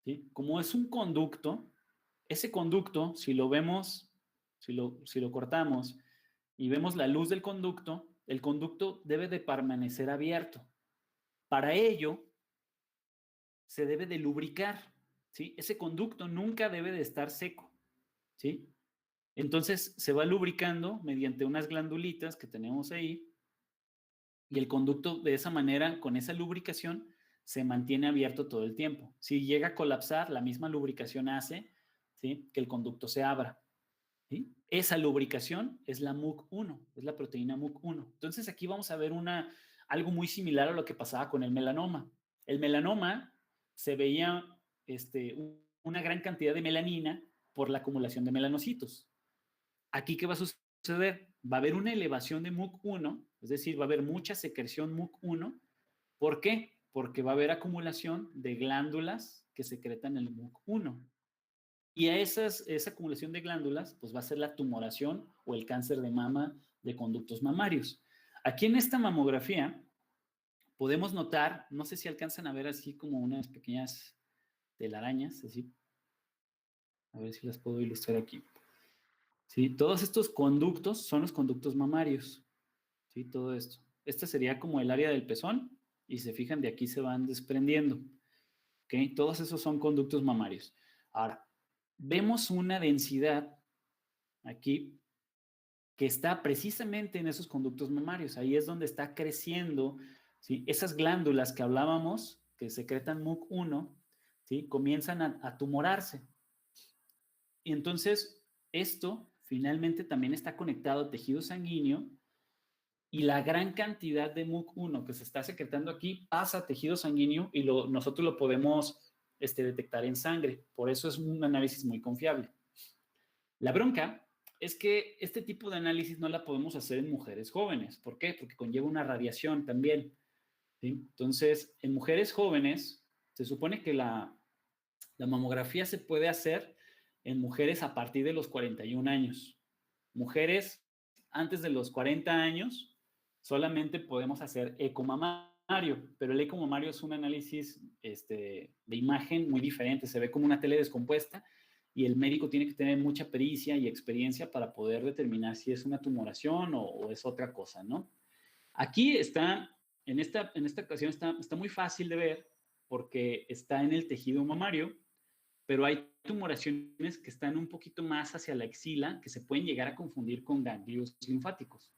¿sí? Como es un conducto, ese conducto, si lo vemos, si lo cortamos y vemos la luz del conducto, el conducto debe de permanecer abierto. Para ello, se debe de lubricar, ¿sí? Ese conducto nunca debe de estar seco, ¿sí? Entonces, se va lubricando mediante unas glandulitas que tenemos ahí y el conducto de esa manera, con esa lubricación, se mantiene abierto todo el tiempo. Si llega a colapsar, la misma lubricación hace, ¿sí?, que el conducto se abra, ¿sí? Esa lubricación es la MUC1, es la proteína MUC1. Entonces, aquí vamos a ver algo muy similar a lo que pasaba con el melanoma. El melanoma se veía una gran cantidad de melanina por la acumulación de melanocitos. Aquí, ¿qué va a suceder? Va a haber una elevación de MUC1, es decir, va a haber mucha secreción MUC1. ¿Por qué? Porque va a haber acumulación de glándulas que secretan el MUC1. Y a esa acumulación de glándulas, pues va a ser la tumoración o el cáncer de mama de conductos mamarios. Aquí en esta mamografía podemos notar, no sé si alcanzan a ver así como unas pequeñas telarañas, así. A ver si las puedo ilustrar aquí. ¿Sí? Todos estos conductos son los conductos mamarios. ¿Sí? Todo esto. Este sería como el área del pezón y se fijan, de aquí se van desprendiendo. ¿Okay? Todos esos son conductos mamarios. Ahora, vemos una densidad aquí que está precisamente en esos conductos mamarios. Ahí es donde está creciendo, ¿sí? Esas glándulas que hablábamos, que secretan MUC1, ¿sí?, comienzan a tumorarse. Y entonces, esto finalmente también está conectado al tejido sanguíneo y la gran cantidad de MUC1 que se está secretando aquí pasa a tejido sanguíneo y nosotros lo podemos detectar en sangre. Por eso es un análisis muy confiable. La bronca es que este tipo de análisis no la podemos hacer en mujeres jóvenes. ¿Por qué? Porque conlleva una radiación también, ¿sí? Entonces, en mujeres jóvenes, se supone que la mamografía se puede hacer en mujeres a partir de los 41 años. Mujeres antes de los 40 años, solamente podemos hacer ecomamario, pero el ecomamario es un análisis de imagen muy diferente, se ve como una tele descompuesta y el médico tiene que tener mucha pericia y experiencia para poder determinar si es una tumoración o es otra cosa, ¿no? Aquí está, en esta ocasión está muy fácil de ver porque está en el tejido mamario, pero hay tumoraciones que están un poquito más hacia la axila que se pueden llegar a confundir con ganglios linfáticos.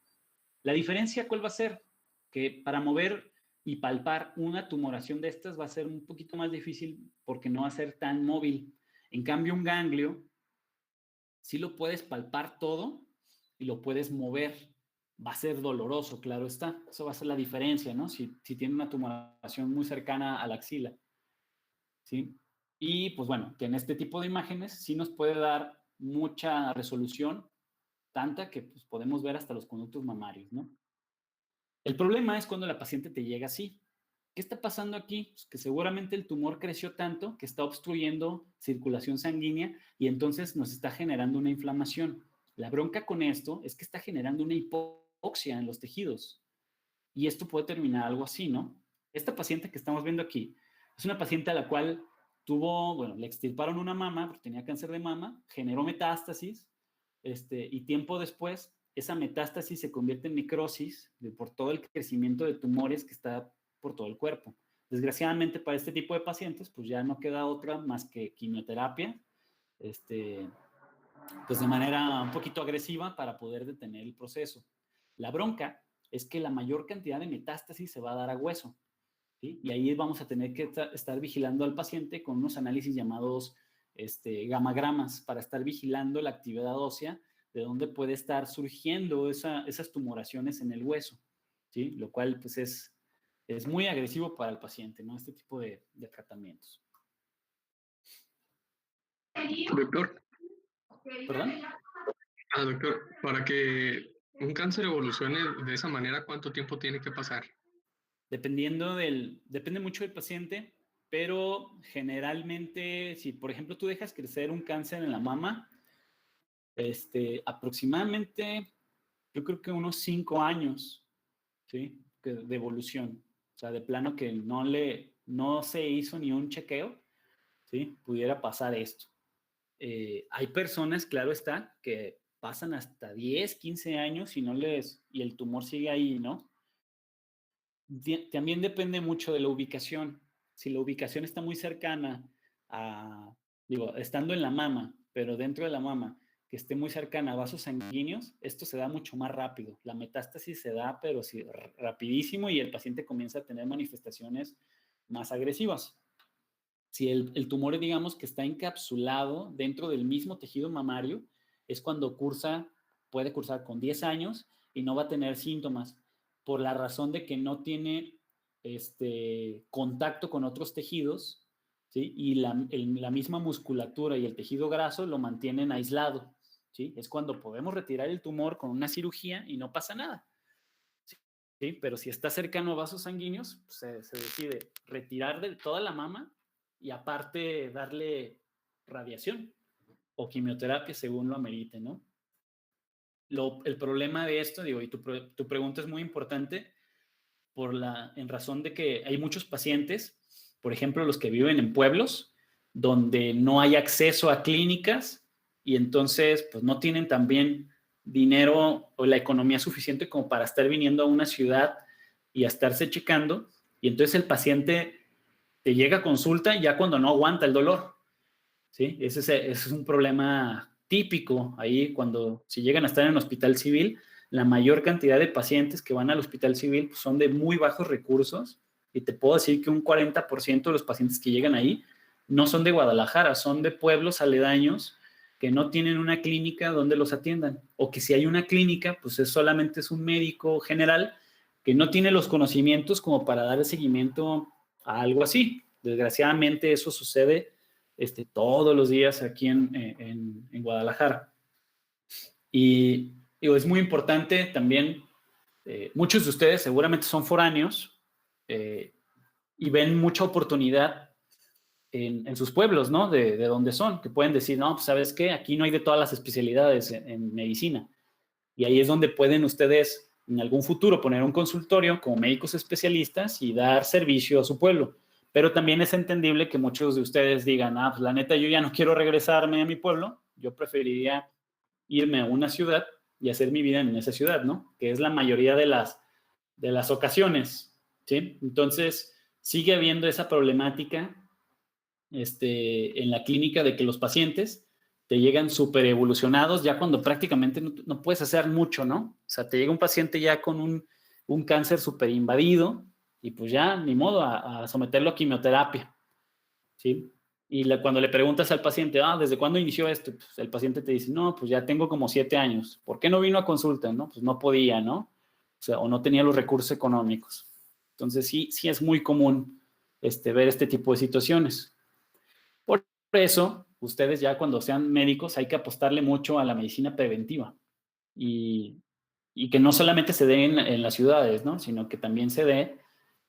La diferencia, ¿cuál va a ser? Que para mover y palpar una tumoración de estas va a ser un poquito más difícil porque no va a ser tan móvil. En cambio, un ganglio sí lo puedes palpar todo y lo puedes mover. Va a ser doloroso, claro está. Eso va a ser la diferencia, ¿no? Si tiene una tumoración muy cercana a la axila, ¿sí? Y pues bueno, que en este tipo de imágenes sí nos puede dar mucha resolución, tanta que pues, podemos ver hasta los conductos mamarios, ¿no? El problema es cuando la paciente te llega así. ¿Qué está pasando aquí? Pues que seguramente el tumor creció tanto que está obstruyendo circulación sanguínea y entonces nos está generando una inflamación. La bronca con esto es que está generando una hipoxia en los tejidos y esto puede terminar algo así, ¿no? Esta paciente que estamos viendo aquí es una paciente a la cual le extirparon una mama porque tenía cáncer de mama, generó metástasis, y tiempo después esa metástasis se convierte en necrosis por todo el crecimiento de tumores que está por todo el cuerpo. Desgraciadamente para este tipo de pacientes, pues ya no queda otra más que quimioterapia, pues de manera un poquito agresiva para poder detener el proceso. La bronca es que la mayor cantidad de metástasis se va a dar a hueso, ¿sí? Y ahí vamos a tener que estar vigilando al paciente con unos análisis llamados gamagramas para estar vigilando la actividad ósea de dónde puede estar surgiendo esas tumoraciones en el hueso, ¿sí? Lo cual pues es muy agresivo para el paciente, ¿no? Este tipo de tratamientos. Doctor. ¿Perdón? Doctor, para que un cáncer evolucione de esa manera, ¿cuánto tiempo tiene que pasar? Depende mucho del paciente, pero generalmente, si por ejemplo tú dejas crecer un cáncer en la mama, aproximadamente, yo creo que unos 5 años, ¿sí? De evolución. O sea, de plano que no se hizo ni un chequeo, ¿sí? Pudiera pasar esto. Hay personas, claro está, que pasan hasta 10, 15 años y el tumor sigue ahí, ¿no? También depende mucho de la ubicación. Si la ubicación está muy cercana estando en la mama, pero dentro de la mama, que esté muy cercana a vasos sanguíneos, esto se da mucho más rápido. La metástasis se da, pero sí, rapidísimo, y el paciente comienza a tener manifestaciones más agresivas. Si el tumor, digamos, que está encapsulado dentro del mismo tejido mamario, es cuando puede cursar con 10 años y no va a tener síntomas, por la razón de que no tiene contacto con otros tejidos, ¿sí? Y la misma musculatura y el tejido graso lo mantienen aislado, ¿sí? Es cuando podemos retirar el tumor con una cirugía y no pasa nada, ¿sí? Pero si está cercano a vasos sanguíneos, pues se decide retirar de toda la mama y aparte darle radiación o quimioterapia según lo amerite, ¿no? El problema de esto, digo, y tu pregunta es muy importante en razón de que hay muchos pacientes, por ejemplo, los que viven en pueblos donde no hay acceso a clínicas y entonces pues no tienen también dinero o la economía suficiente como para estar viniendo a una ciudad y a estarse checando, y entonces el paciente te llega a consulta ya cuando no aguanta el dolor, ¿sí? Ese es un problema típico ahí si llegan a estar en el hospital civil. La mayor cantidad de pacientes que van al hospital civil pues, son de muy bajos recursos, y te puedo decir que un 40% de los pacientes que llegan ahí no son de Guadalajara, son de pueblos aledaños que no tienen una clínica donde los atiendan, o que si hay una clínica, pues solamente es un médico general que no tiene los conocimientos como para dar seguimiento a algo así. Desgraciadamente eso sucede todos los días aquí en Guadalajara. Y digo, es muy importante también, muchos de ustedes seguramente son foráneos y ven mucha oportunidad en sus pueblos, ¿no? De donde son, que pueden decir, no, pues ¿sabes qué? Aquí no hay de todas las especialidades en medicina. Y ahí es donde pueden ustedes en algún futuro poner un consultorio como médicos especialistas y dar servicio a su pueblo. Pero también es entendible que muchos de ustedes digan, pues la neta, yo ya no quiero regresarme a mi pueblo, yo preferiría irme a una ciudad y hacer mi vida en esa ciudad, ¿no? Que es la mayoría de las ocasiones, ¿sí? Entonces, sigue habiendo esa problemática en la clínica de que los pacientes te llegan súper evolucionados ya cuando prácticamente no puedes hacer mucho, ¿no? O sea, te llega un paciente ya con un cáncer súper invadido y pues ya, ni modo, a someterlo a quimioterapia, ¿sí? Y cuando le preguntas al paciente, ¿desde cuándo inició esto? Pues el paciente te dice, no, pues ya tengo como 7 años. ¿Por qué no vino a consulta? No, pues no podía, ¿no? O sea, o no tenía los recursos económicos. Entonces, sí es muy común ver este tipo de situaciones. Por eso, ustedes ya cuando sean médicos hay que apostarle mucho a la medicina preventiva y que no solamente se dé en las ciudades, ¿no? Sino que también se dé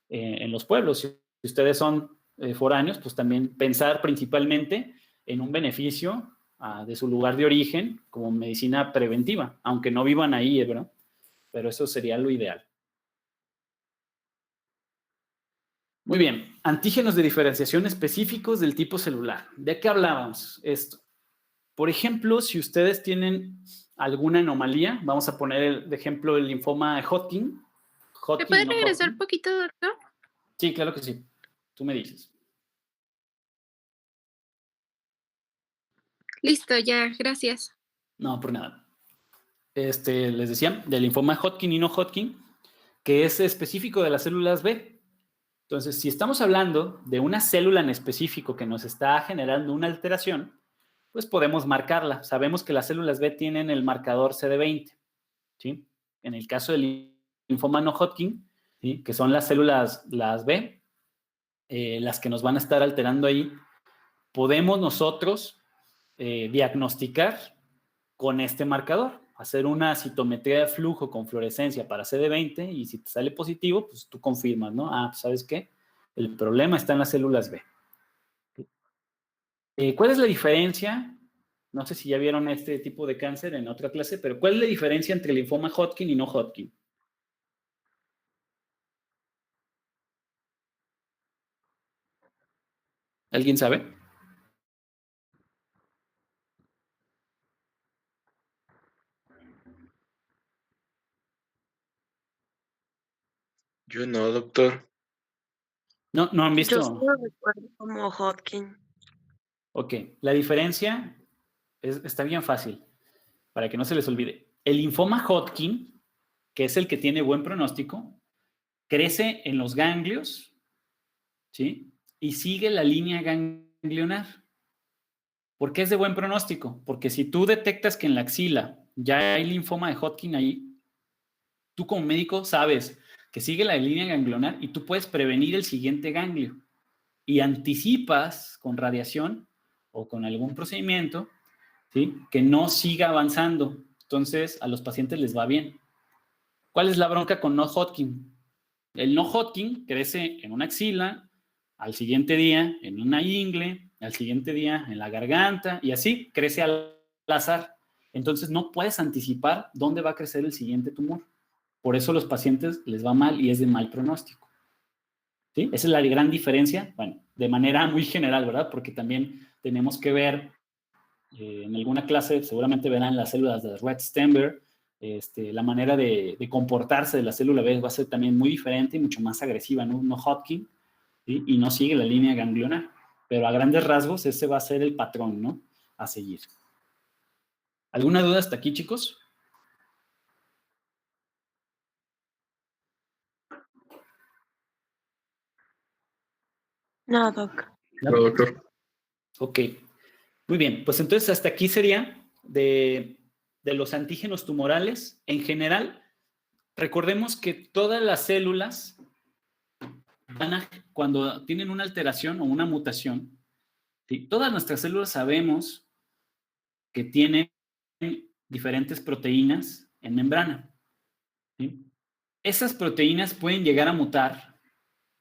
en los pueblos. Si ustedes son foráneos, pues también pensar principalmente en un beneficio de su lugar de origen como medicina preventiva, aunque no vivan ahí, ¿verdad? Pero eso sería lo ideal. Muy bien, antígenos de diferenciación específicos del tipo celular. ¿De qué hablábamos esto? Por ejemplo, si ustedes tienen alguna anomalía, vamos a poner de ejemplo el linfoma de Hodgkin. ¿Me puede regresar un poquito, doctor? Sí, claro que sí. Tú me dices. Listo, ya, gracias. No, por nada. Les decía, del linfoma Hodgkin y no Hodgkin, que es específico de las células B. Entonces, si estamos hablando de una célula en específico que nos está generando una alteración, pues podemos marcarla. Sabemos que las células B tienen el marcador CD20, ¿sí? En el caso del linfoma no Hodgkin, ¿sí? Que son las células, las B, las que nos van a estar alterando ahí, podemos nosotros diagnosticar con este marcador, hacer una citometría de flujo con fluorescencia para CD20 y si te sale positivo, pues tú confirmas, ¿no? Ah, pues ¿sabes qué? El problema está en las células B. ¿Cuál es la diferencia? No sé si ya vieron este tipo de cáncer en otra clase, pero ¿cuál es la diferencia entre linfoma Hodgkin y no Hodgkin? ¿Alguien sabe? Yo no, doctor. No, no han Yo visto. solo recuerdo como Hodgkin. Ok, la diferencia está bien fácil, para que no se les olvide. El linfoma Hodgkin, que es el que tiene buen pronóstico, crece en los ganglios, ¿sí? Y sigue la línea ganglionar. ¿Por qué es de buen pronóstico? Porque si tú detectas que en la axila ya hay linfoma de Hodgkin ahí, tú como médico sabes que sigue la línea ganglionar y tú puedes prevenir el siguiente ganglio y anticipas con radiación o con algún procedimiento, ¿sí? Que no siga avanzando. Entonces, a los pacientes les va bien. ¿Cuál es la bronca con no Hodgkin? El no Hodgkin crece en una axila, al siguiente día en una ingle, al siguiente día en la garganta y así crece al azar. Entonces no puedes anticipar dónde va a crecer el siguiente tumor. Por eso a los pacientes les va mal y es de mal pronóstico. ¿Sí? Esa es la gran diferencia, bueno, de manera muy general, ¿verdad? Porque también tenemos que ver, en alguna clase seguramente verán las células de Rett-Steinberg, la manera de comportarse de la célula B va a ser también muy diferente y mucho más agresiva, ¿no? No Hodgkin, ¿sí? Y no sigue la línea ganglionar. Pero a grandes rasgos ese va a ser el patrón, ¿no? A seguir. ¿Alguna duda hasta aquí, chicos? No, doc. No, doctor. Ok. Muy bien, pues entonces hasta aquí sería de los antígenos tumorales. En general, recordemos que todas las células cuando tienen una alteración o una mutación, ¿sí? Todas nuestras células sabemos que tienen diferentes proteínas en membrana, ¿sí? Esas proteínas pueden llegar a mutar,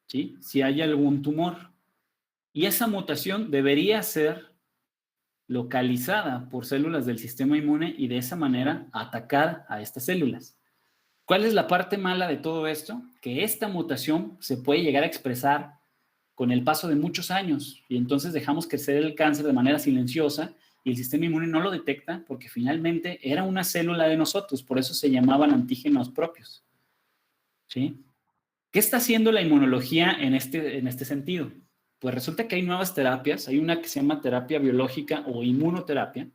¿sí? Si hay algún tumor. Y esa mutación debería ser localizada por células del sistema inmune y de esa manera atacar a estas células. ¿Cuál es la parte mala de todo esto? Que esta mutación se puede llegar a expresar con el paso de muchos años y entonces dejamos crecer el cáncer de manera silenciosa y el sistema inmune no lo detecta porque finalmente era una célula de nosotros, por eso se llamaban antígenos propios. ¿Sí? ¿Qué está haciendo la inmunología en este sentido? Pues resulta que hay nuevas terapias, hay una que se llama terapia biológica o inmunoterapia,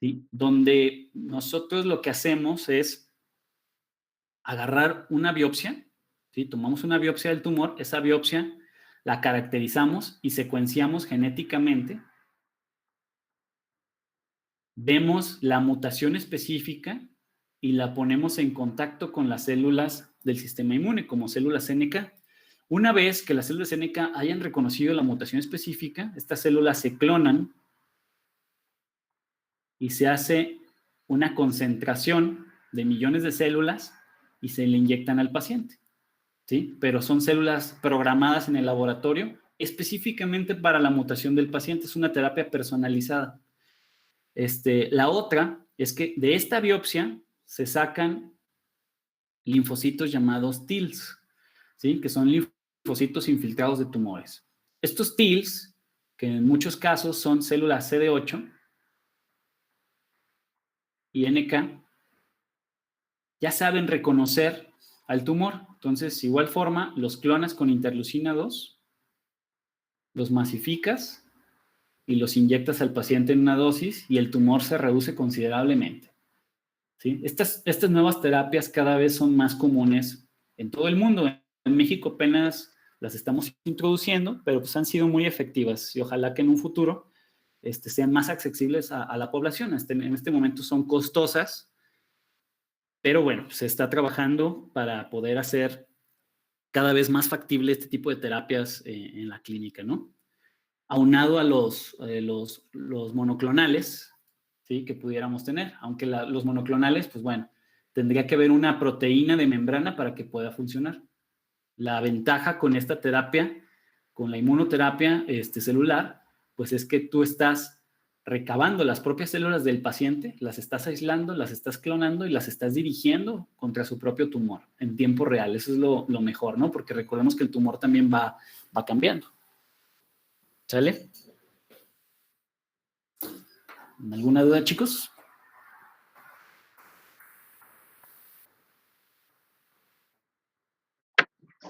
¿sí? Donde nosotros lo que hacemos es agarrar una biopsia, ¿sí? Tomamos una biopsia del tumor, esa biopsia la caracterizamos y secuenciamos genéticamente, vemos la mutación específica y la ponemos en contacto con las células del sistema inmune, como células NK. Una vez que las células NK hayan reconocido la mutación específica, estas células se clonan y se hace una concentración de millones de células y se le inyectan al paciente, ¿sí? Pero son células programadas en el laboratorio específicamente para la mutación del paciente. Es una terapia personalizada. La otra es que de esta biopsia se sacan linfocitos llamados TILs, ¿sí? Que son linfocitos infiltrados de tumores. Estos TILs, que en muchos casos son células CD8 y NK, ya saben reconocer al tumor. Entonces, igual forma, los clonas con interleucina 2, los masificas y los inyectas al paciente en una dosis y el tumor se reduce considerablemente. ¿Sí? Estas nuevas terapias cada vez son más comunes en todo el mundo. En México apenas las estamos introduciendo, pero pues han sido muy efectivas y ojalá que en un futuro sean más accesibles a la población. En este momento son costosas, pero bueno, se está trabajando para poder hacer cada vez más factible este tipo de terapias en la clínica, ¿no? Aunado a los monoclonales, ¿sí? Que pudiéramos tener, aunque los monoclonales, pues bueno, tendría que haber una proteína de membrana para que pueda funcionar. La ventaja con esta terapia, con la inmunoterapia celular, pues es que tú estás recabando las propias células del paciente, las estás aislando, las estás clonando y las estás dirigiendo contra su propio tumor en tiempo real. Eso es lo mejor, ¿no? Porque recordemos que el tumor también va cambiando. ¿Sale? ¿Alguna duda, chicos?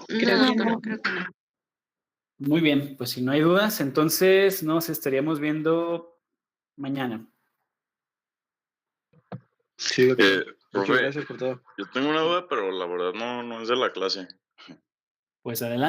Creo que no. Muy bien, pues si no hay dudas, entonces nos estaríamos viendo mañana. Sí, doctor. Muchas Profe, gracias por todo. yo tengo una duda, pero la verdad no es de la clase. Pues adelante.